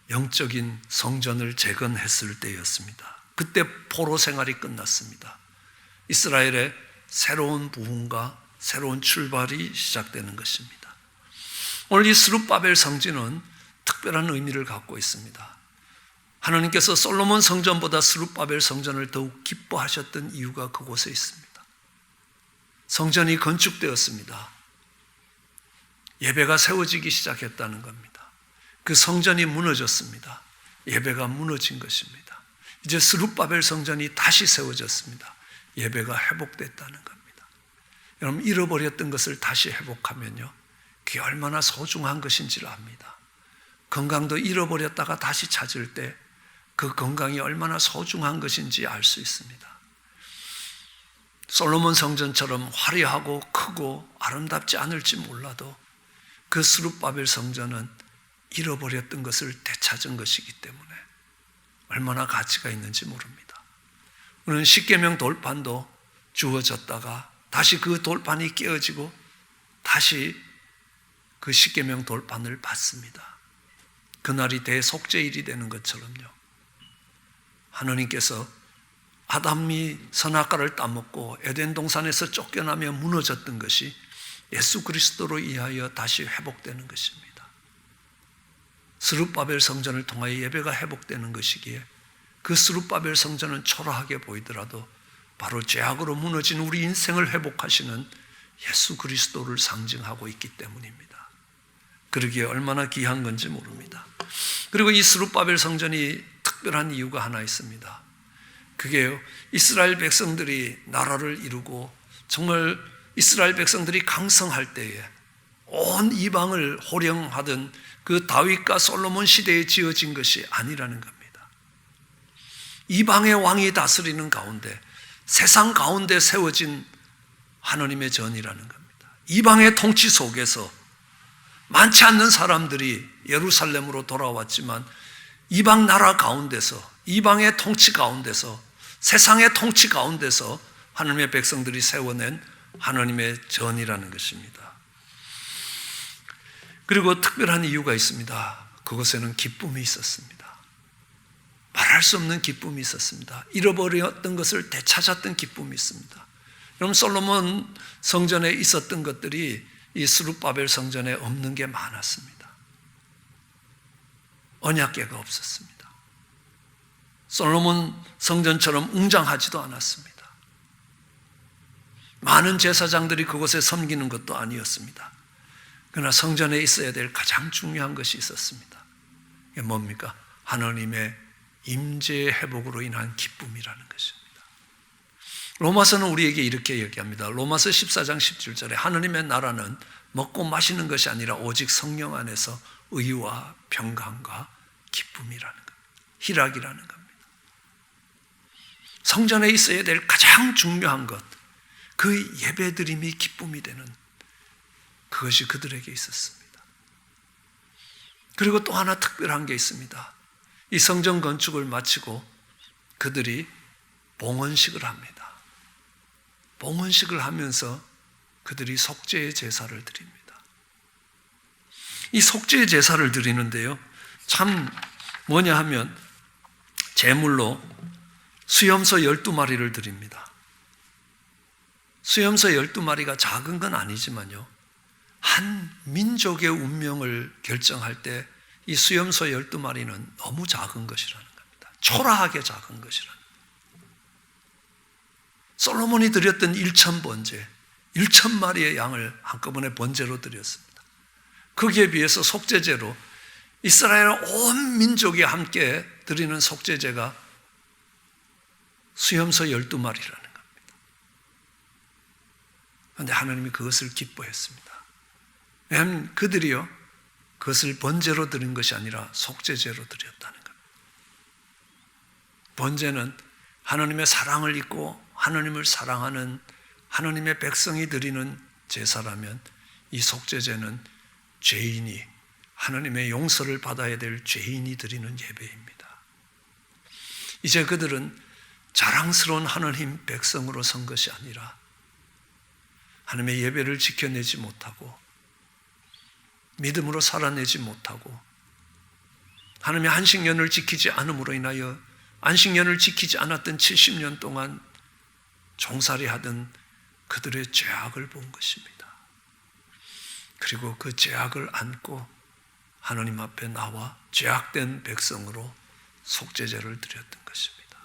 영적인 성전을 재건했을 때였습니다. 그때 포로 생활이 끝났습니다. 이스라엘의 새로운 부흥과 새로운 출발이 시작되는 것입니다. 오늘 이 스룹바벨 성전은 특별한 의미를 갖고 있습니다. 하나님께서 솔로몬 성전보다 스룹바벨 성전을 더욱 기뻐하셨던 이유가 그곳에 있습니다. 성전이 건축되었습니다. 예배가 세워지기 시작했다는 겁니다. 그 성전이 무너졌습니다. 예배가 무너진 것입니다. 이제 스룹바벨 성전이 다시 세워졌습니다. 예배가 회복됐다는 겁니다. 여러분, 잃어버렸던 것을 다시 회복하면요, 그게 얼마나 소중한 것인지를 압니다. 건강도 잃어버렸다가 다시 찾을 때 그 건강이 얼마나 소중한 것인지 알 수 있습니다. 솔로몬 성전처럼 화려하고 크고 아름답지 않을지 몰라도 그 스룹바벨 성전은 잃어버렸던 것을 되찾은 것이기 때문에 얼마나 가치가 있는지 모릅니다. 우리는 십계명 돌판도 주어졌다가 다시 그 돌판이 깨어지고 다시 그 십계명 돌판을 받습니다. 그날이 대속죄일이 되는 것처럼요, 하나님께서 아담이 선악과를 따먹고 에덴 동산에서 쫓겨나며 무너졌던 것이 예수 그리스도로 인하여 다시 회복되는 것입니다. 스룹바벨 성전을 통하여 예배가 회복되는 것이기에 그 스룹바벨 성전은 초라하게 보이더라도 바로 죄악으로 무너진 우리 인생을 회복하시는 예수 그리스도를 상징하고 있기 때문입니다. 그러기에 얼마나 귀한 건지 모릅니다. 그리고 이 스룹바벨 성전이 특별한 이유가 하나 있습니다. 그게요, 이스라엘 백성들이 나라를 이루고 정말 이스라엘 백성들이 강성할 때에 온 이방을 호령하던 그 다윗과 솔로몬 시대에 지어진 것이 아니라는 겁니다. 이방의 왕이 다스리는 가운데, 세상 가운데 세워진 하나님의 전이라는 겁니다. 이방의 통치 속에서 많지 않는 사람들이 예루살렘으로 돌아왔지만 이방 나라 가운데서, 이방의 통치 가운데서, 세상의 통치 가운데서 하나님의 백성들이 세워낸 하나님의 전이라는 것입니다. 그리고 특별한 이유가 있습니다. 그곳에는 기쁨이 있었습니다. 말할 수 없는 기쁨이 있었습니다. 잃어버렸던 것을 되찾았던 기쁨이 있습니다. 여러분, 솔로몬 성전에 있었던 것들이 이 스룹바벨 성전에 없는 게 많았습니다. 언약궤가 없었습니다. 솔로몬 성전처럼 웅장하지도 않았습니다. 많은 제사장들이 그곳에 섬기는 것도 아니었습니다. 그러나 성전에 있어야 될 가장 중요한 것이 있었습니다. 이게 뭡니까? 하나님의 임재의 회복으로 인한 기쁨이라는 것입니다. 로마서는 우리에게 이렇게 얘기합니다. 로마서 14장 17절에 하느님의 나라는 먹고 마시는 것이 아니라 오직 성령 안에서 의와 평강과 기쁨이라는 겁니다. 희락이라는 겁니다. 성전에 있어야 될 가장 중요한 것, 그 예배드림이 기쁨이 되는 그것이 그들에게 있었습니다. 그리고 또 하나 특별한 게 있습니다. 이 성전 건축을 마치고 그들이 봉헌식을 합니다. 봉헌식을 하면서 그들이 속죄의 제사를 드립니다. 이 속죄의 제사를 드리는데요, 참 뭐냐 하면 제물로 수염소 12마리를 드립니다. 수염소 12마리가 작은 건 아니지만요, 한 민족의 운명을 결정할 때 이 수염소 12마리는 너무 작은 것이라는 겁니다. 초라하게 작은 것이라는 겁니다. 솔로몬이 드렸던 1,000번제, 1,000마리의 양을 한꺼번에 번제로 드렸습니다. 거기에 비해서 속죄제로 이스라엘 온 민족이 함께 드리는 속죄제가 수염소 12마리라는 겁니다. 그런데 하나님이 그것을 기뻐했습니다. 왜냐하면 그들이요, 그것을 번제로 드린 것이 아니라 속죄제로 드렸다는 겁니다. 번제는 하나님의 사랑을 잊고 하나님을 사랑하는 하나님의 백성이 드리는 제사라면, 이 속죄제는 죄인이, 하나님의 용서를 받아야 될 죄인이 드리는 예배입니다. 이제 그들은 자랑스러운 하나님 백성으로 선 것이 아니라 하나님의 예배를 지켜내지 못하고 믿음으로 살아내지 못하고 하나님의 안식년을 지키지 않음으로 인하여 안식년을 지키지 않았던 70년 동안 종살이하던 그들의 죄악을 본 것입니다. 그리고 그 죄악을 안고 하나님 앞에 나와 죄악된 백성으로 속죄제를 드렸던 것입니다.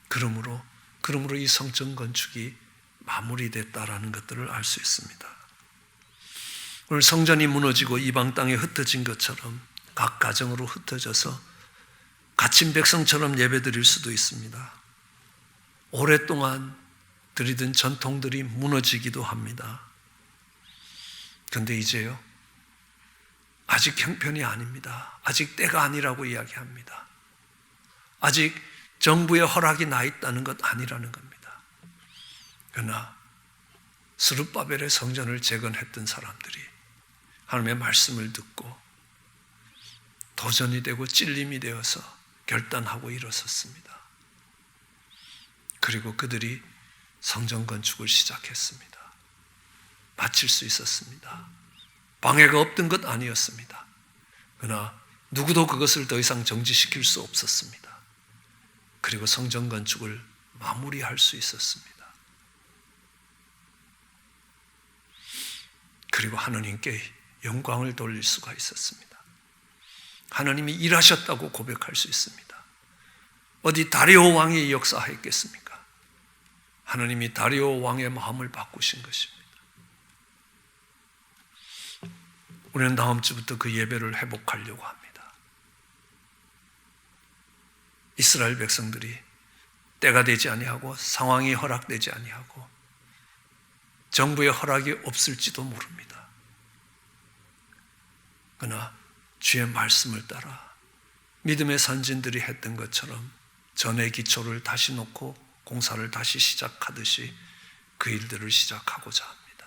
그러므로 이 성전 건축이 마무리됐다라는 것들을 알 수 있습니다. 오늘 성전이 무너지고 이방 땅에 흩어진 것처럼 각 가정으로 흩어져서 갇힌 백성처럼 예배드릴 수도 있습니다. 오랫동안 드리던 전통들이 무너지기도 합니다. 그런데 이제요, 아직 형편이 아닙니다. 아직 때가 아니라고 이야기합니다. 아직 정부의 허락이 나 있다는 것 아니라는 겁니다. 그러나 스룹바벨의 성전을 재건했던 사람들이 하나님의 말씀을 듣고 도전이 되고 찔림이 되어서 결단하고 일어섰습니다. 그리고 그들이 성전 건축을 시작했습니다. 마칠 수 있었습니다. 방해가 없던 것 아니었습니다. 그러나 누구도 그것을 더 이상 정지시킬 수 없었습니다. 그리고 성전 건축을 마무리할 수 있었습니다. 그리고 하나님께 영광을 돌릴 수가 있었습니다. 하나님이 일하셨다고 고백할 수 있습니다. 어디 다리오 왕이 역사했겠습니까? 하나님이 다리오 왕의 마음을 바꾸신 것입니다. 우리는 다음 주부터 그 예배를 회복하려고 합니다. 이스라엘 백성들이 때가 되지 아니하고 상황이 허락되지 아니하고 정부의 허락이 없을지도 모릅니다. 그러나 주의 말씀을 따라 믿음의 선진들이 했던 것처럼 전의 기초를 다시 놓고 공사를 다시 시작하듯이 그 일들을 시작하고자 합니다.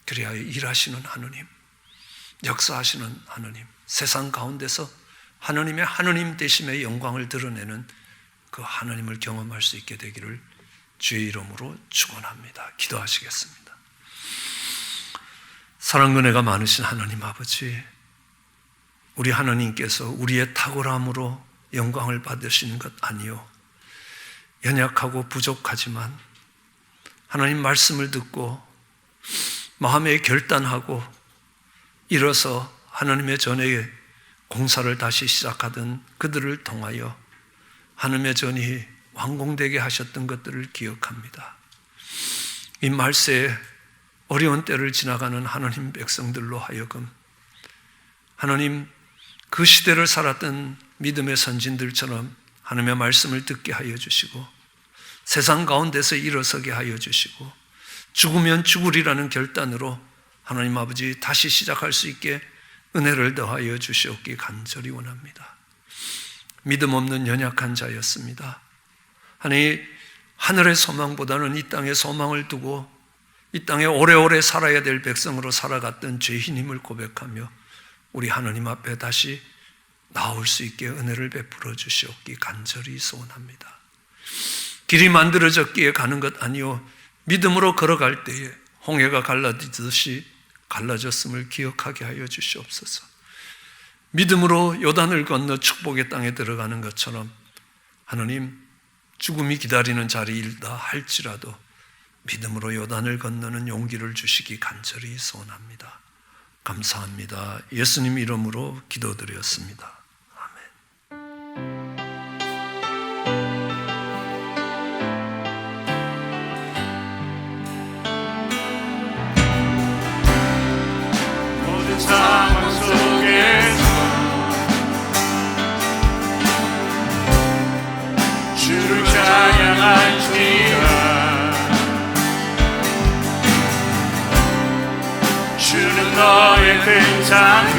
그래야 일하시는 하느님, 역사하시는 하느님, 세상 가운데서 하느님의 하느님 되심의 영광을 드러내는 그 하느님을 경험할 수 있게 되기를 주의 이름으로 축원합니다. 기도하시겠습니다. 사랑 은혜가 많으신 하나님 아버지, 우리 하나님께서 우리의 탁월함으로 영광을 받으시는 것 아니요, 연약하고 부족하지만 하나님 말씀을 듣고 마음에 결단하고 일어서 하나님의 전에 공사를 다시 시작하던 그들을 통하여 하나님의 전이 완공되게 하셨던 것들을 기억합니다. 이 말세에 어려운 때를 지나가는 하나님 백성들로 하여금 하나님 그 시대를 살았던 믿음의 선진들처럼 하나님의 말씀을 듣게 하여 주시고 세상 가운데서 일어서게 하여 주시고 죽으면 죽으리라는 결단으로 하나님 아버지 다시 시작할 수 있게 은혜를 더하여 주시옵기 간절히 원합니다. 믿음 없는 연약한 자였습니다. 하늘의 소망보다는 이 땅의 소망을 두고 이 땅에 오래오래 살아야 될 백성으로 살아갔던 죄인임을 고백하며 우리 하나님 앞에 다시 나올 수 있게 은혜를 베풀어 주시옵기 간절히 소원합니다. 길이 만들어졌기에 가는 것 아니요 믿음으로 걸어갈 때에 홍해가 갈라지듯이 갈라졌음을 기억하게 하여 주시옵소서. 믿음으로 요단을 건너 축복의 땅에 들어가는 것처럼 하나님 죽음이 기다리는 자리일다 할지라도 믿음으로 요단을 건너는 용기를 주시기 간절히 소원합니다. 감사합니다. 예수님 이름으로 기도드렸습니다. 모든 상황 속에서 주를 찬양할지라. 주는 너의 큰 장을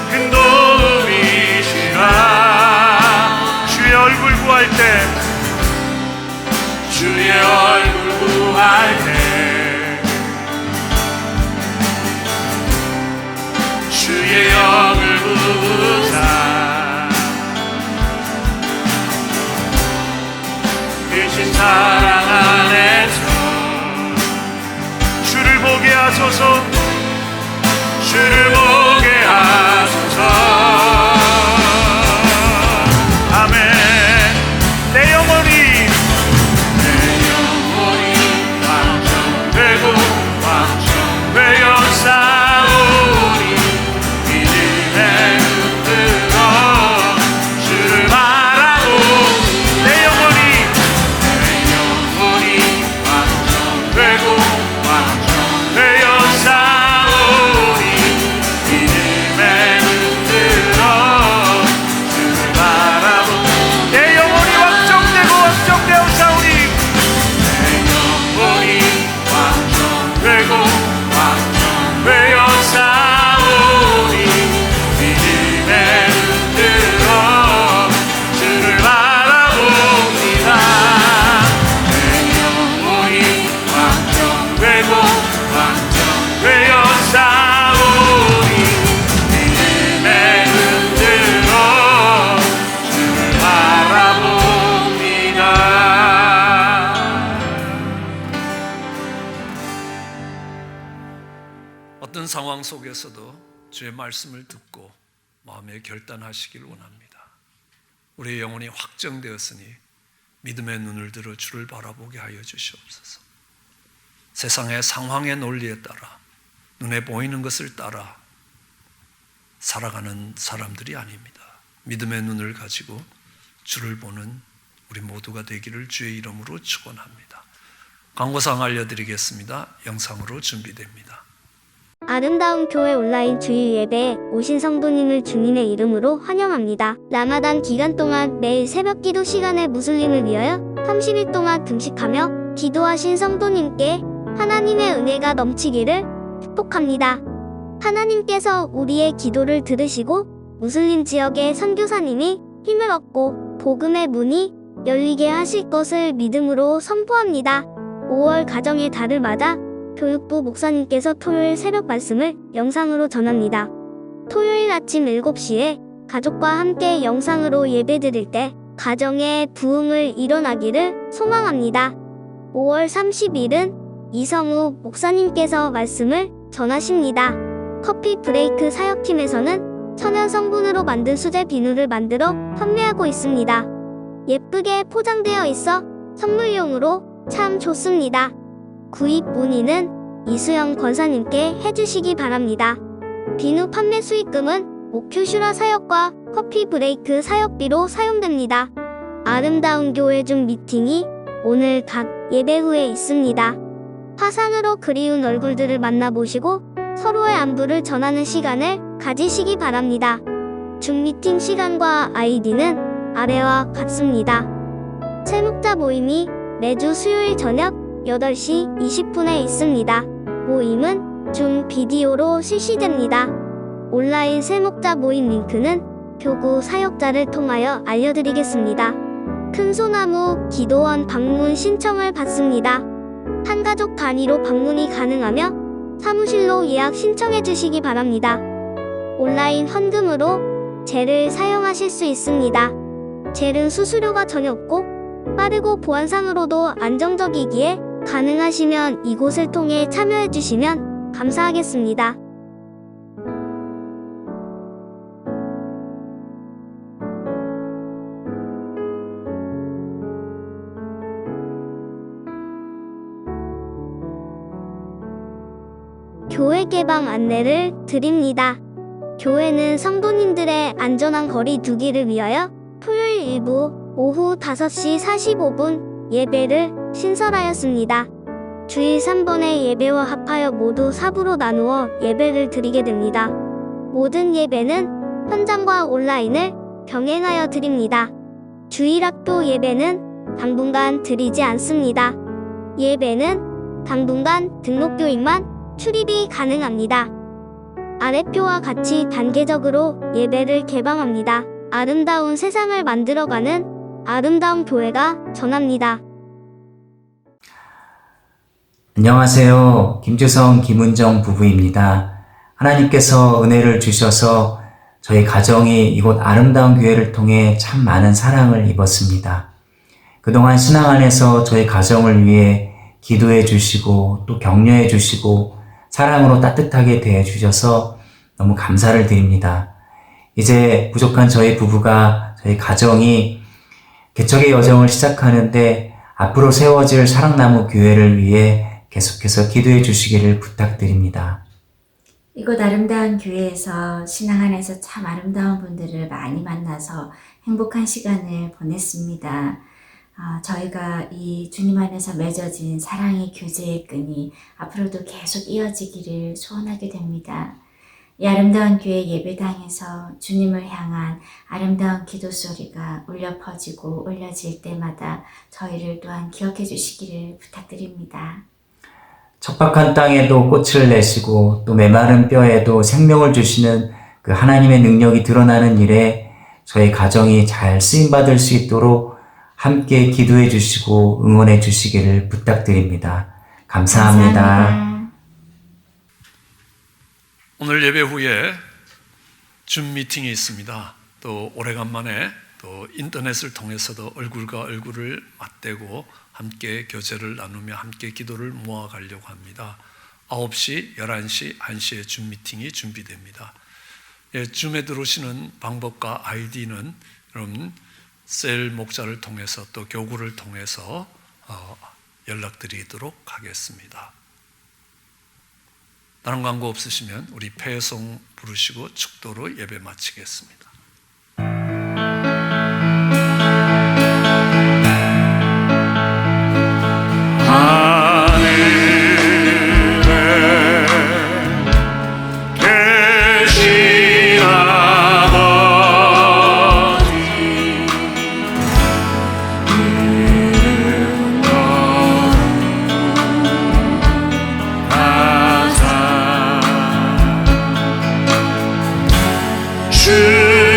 큰 도움이시라. 주의 얼굴 구할 때 주의 얼굴 구할 때 주의 영을 부으사 크신 사랑 안에서 주를 보게 하소서. 주를 보게 하소서. 아멘. 내 영혼이 되고 완전되어 싸우니 믿음에 흔들어 주를 바라고 내 영혼이 완전되고 완전되어 싸우니 믿음에 흔들어 주를 바라고 내 영혼이 확정되고 확정되어 싸우니 되고 완전되어 싸우니 믿음에 흔들어 주를 바라봅니다. 내 영혼이 완전되고 완전되어 싸우니 믿음에 흔들어 주를 바라봅니다. 어떤 상황 속에서도 주의 말씀을 듣고 마음에 결단하시길 원합니다. 우리의 영혼이 확정되었으니 믿음의 눈을 들어 주를 바라보게 하여 주시옵소서. 세상의 상황의 논리에 따라 눈에 보이는 것을 따라 살아가는 사람들이 아닙니다. 믿음의 눈을 가지고 주를 보는 우리 모두가 되기를 주의 이름으로 축원합니다. 광고사항 알려드리겠습니다. 영상으로 준비됩니다. 아름다운 교회 온라인 주일 예배에 오신 성도님을 주님의 이름으로 환영합니다. 라마단 기간 동안 매일 새벽 기도 시간에 무슬림을 위하여 30일 동안 금식하며 기도하신 성도님께 하나님의 은혜가 넘치기를 축복합니다. 하나님께서 우리의 기도를 들으시고 무슬림 지역의 선교사님이 힘을 얻고 복음의 문이 열리게 하실 것을 믿음으로 선포합니다. 5월 가정의 달을 맞아 교육부 목사님께서 토요일 새벽 말씀을 영상으로 전합니다. 토요일 아침 7시에 가족과 함께 영상으로 예배드릴 때 가정의 부흥을 일어나기를 소망합니다. 5월 30일은 이성우 목사님께서 말씀을 전하십니다. 커피 브레이크 사역팀에서는 천연 성분으로 만든 수제 비누를 만들어 판매하고 있습니다. 예쁘게 포장되어 있어 선물용으로 참 좋습니다. 구입 문의는 이수영 권사님께 해주시기 바랍니다. 비누 판매 수익금은 목큐 슈라 사역과 커피 브레이크 사역비로 사용됩니다. 아름다운 교회 중 미팅이 오늘 각 예배 후에 있습니다. 화상으로 그리운 얼굴들을 만나보시고 서로의 안부를 전하는 시간을 가지시기 바랍니다. 줌 미팅 시간과 아이디는 아래와 같습니다. 세목자 모임이 매주 수요일 저녁 8시 20분에 있습니다. 모임은 줌 비디오로 실시됩니다. 온라인 세목자 모임 링크는 교구 사역자를 통하여 알려드리겠습니다. 큰소나무 기도원 방문 신청을 받습니다. 한가족 단위로 방문이 가능하며 사무실로 예약 신청해 주시기 바랍니다. 온라인 헌금으로 젤을 사용하실 수 있습니다. 젤은 수수료가 전혀 없고 빠르고 보안상으로도 안정적이기에 가능하시면 이곳을 통해 참여해 주시면 감사하겠습니다. 교회 개방 안내를 드립니다. 교회는 성도님들의 안전한 거리 두기를 위하여 토요일 일부 오후 5시 45분 예배를 신설하였습니다. 주일 3번의 예배와 합하여 모두 4부로 나누어 예배를 드리게 됩니다. 모든 예배는 현장과 온라인을 병행하여 드립니다. 주일학교 예배는 당분간 드리지 않습니다. 예배는 당분간 등록교인만 출입이 가능합니다. 아래표와 같이 단계적으로 예배를 개방합니다. 아름다운 세상을 만들어가는 아름다운 교회가 전합니다. 안녕하세요. 김주성, 김은정 부부입니다. 하나님께서 은혜를 주셔서 저희 가정이 이곳 아름다운 교회를 통해 참 많은 사랑을 입었습니다. 그동안 신앙 안에서 저희 가정을 위해 기도해 주시고 또 격려해 주시고 사랑으로 따뜻하게 대해 주셔서 너무 감사를 드립니다. 이제 부족한 저희 부부가 저희 가정이 개척의 여정을 시작하는데 앞으로 세워질 사랑나무 교회를 위해 계속해서 기도해 주시기를 부탁드립니다. 이곳 아름다운 교회에서 신앙 안에서 참 아름다운 분들을 많이 만나서 행복한 시간을 보냈습니다. 저희가 이 주님 안에서 맺어진 사랑의 교제의 끈이 앞으로도 계속 이어지기를 소원하게 됩니다. 이 아름다운 교회 예배당에서 주님을 향한 아름다운 기도 소리가 울려 퍼지고 울려질 때마다 저희를 또한 기억해 주시기를 부탁드립니다. 척박한 땅에도 꽃을 내시고 또 메마른 뼈에도 생명을 주시는 그 하나님의 능력이 드러나는 일에 저희 가정이 잘 쓰임받을 수 있도록 함께 기도해 주시고 응원해 주시기를 부탁드립니다. 감사합니다. 오늘 예배 후에 줌 미팅이 있습니다. 또 오래간만에 또 인터넷을 통해서도 얼굴과 얼굴을 맞대고 함께 교제를 나누며 함께 기도를 모아가려고 합니다. 9시, 11시, 1시에 줌 미팅이 준비됩니다. 줌에 들어오시는 방법과 아이디는 여러분 셀 목자를 통해서 또 교구를 통해서 연락드리도록 하겠습니다. 다른 광고 없으시면 우리 패송 부르시고 축도로 예배 마치겠습니다. 주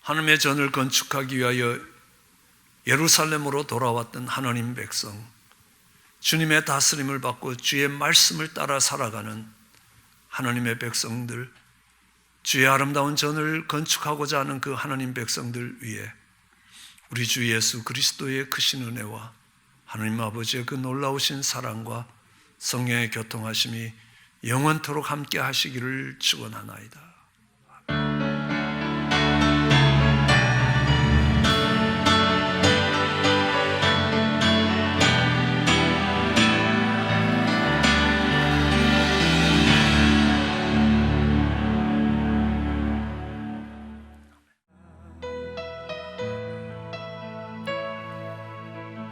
하나님의 전을 건축하기 위하여 예루살렘으로 돌아왔던 하나님 백성, 주님의 다스림을 받고 주의 말씀을 따라 살아가는 하나님의 백성들, 주의 아름다운 전을 건축하고자 하는 그 하나님 백성들 위해 우리 주 예수 그리스도의 크신 은혜와 하나님 아버지의 그 놀라우신 사랑과 성령의 교통하심이 영원토록 함께 하시기를 축원하나이다.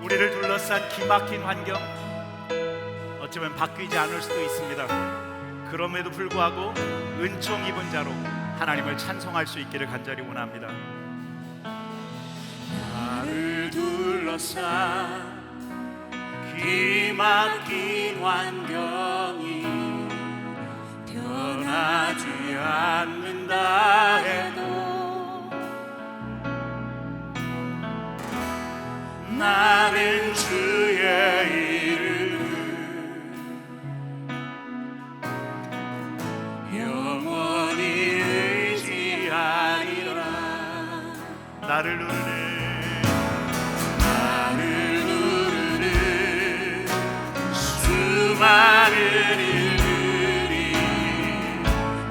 우리를 둘러싼 기막힌 환경, 어쩌면 바뀌지 않을 수도 있습니다. 그럼에도 불구하고 은총 입은 자로 하나님을 찬송할 수 있기를 간절히 원합니다. 나를 둘러싼 기막힌 환경이 변하지 않는다 해도 나는 주의 이름을 영원히 의지하리라. 나를 누르는 수많은 일들이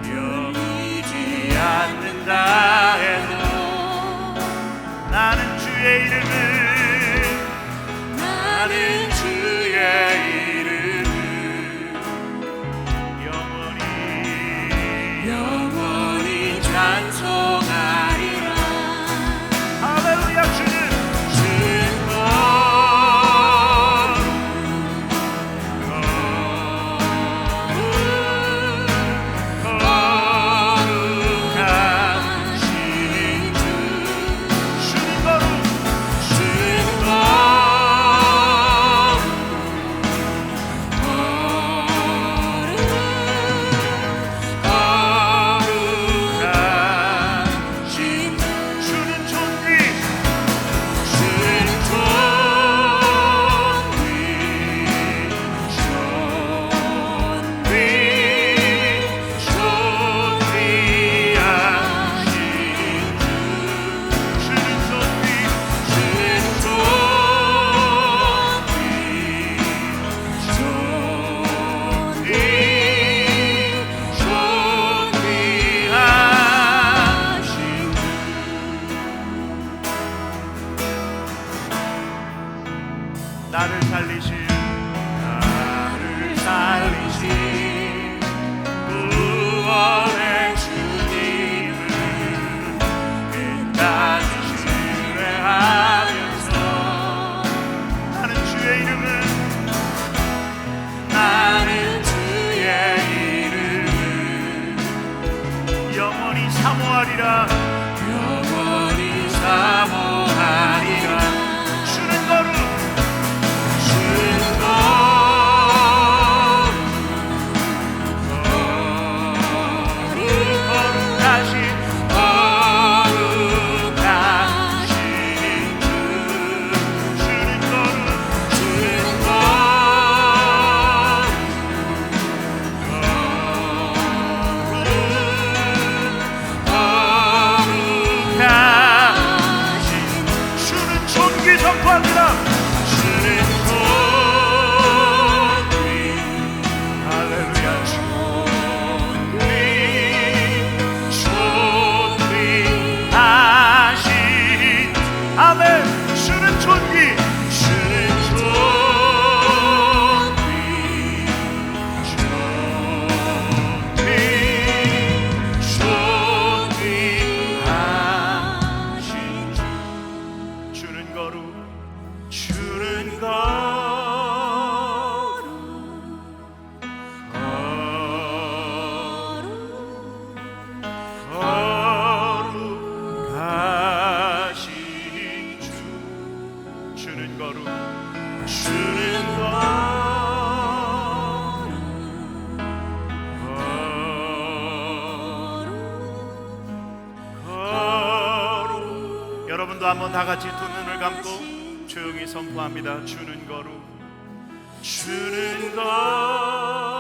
영이지 않는다 해도 나는 주의 이름을 영원히 찬송하리라. 할렐루야. 주는 거룩하신 주, 주는 나를 살리신 구원의 주님을 끝까지 신뢰하면서 나는 주의 이름을 영원히 사모하리라. 영원히 사모하리라. 주는 거룩, 주는 여러분도 한번 다 같이 두 눈을 감고 조용히 선포합니다. 주는 거룩, 주는 거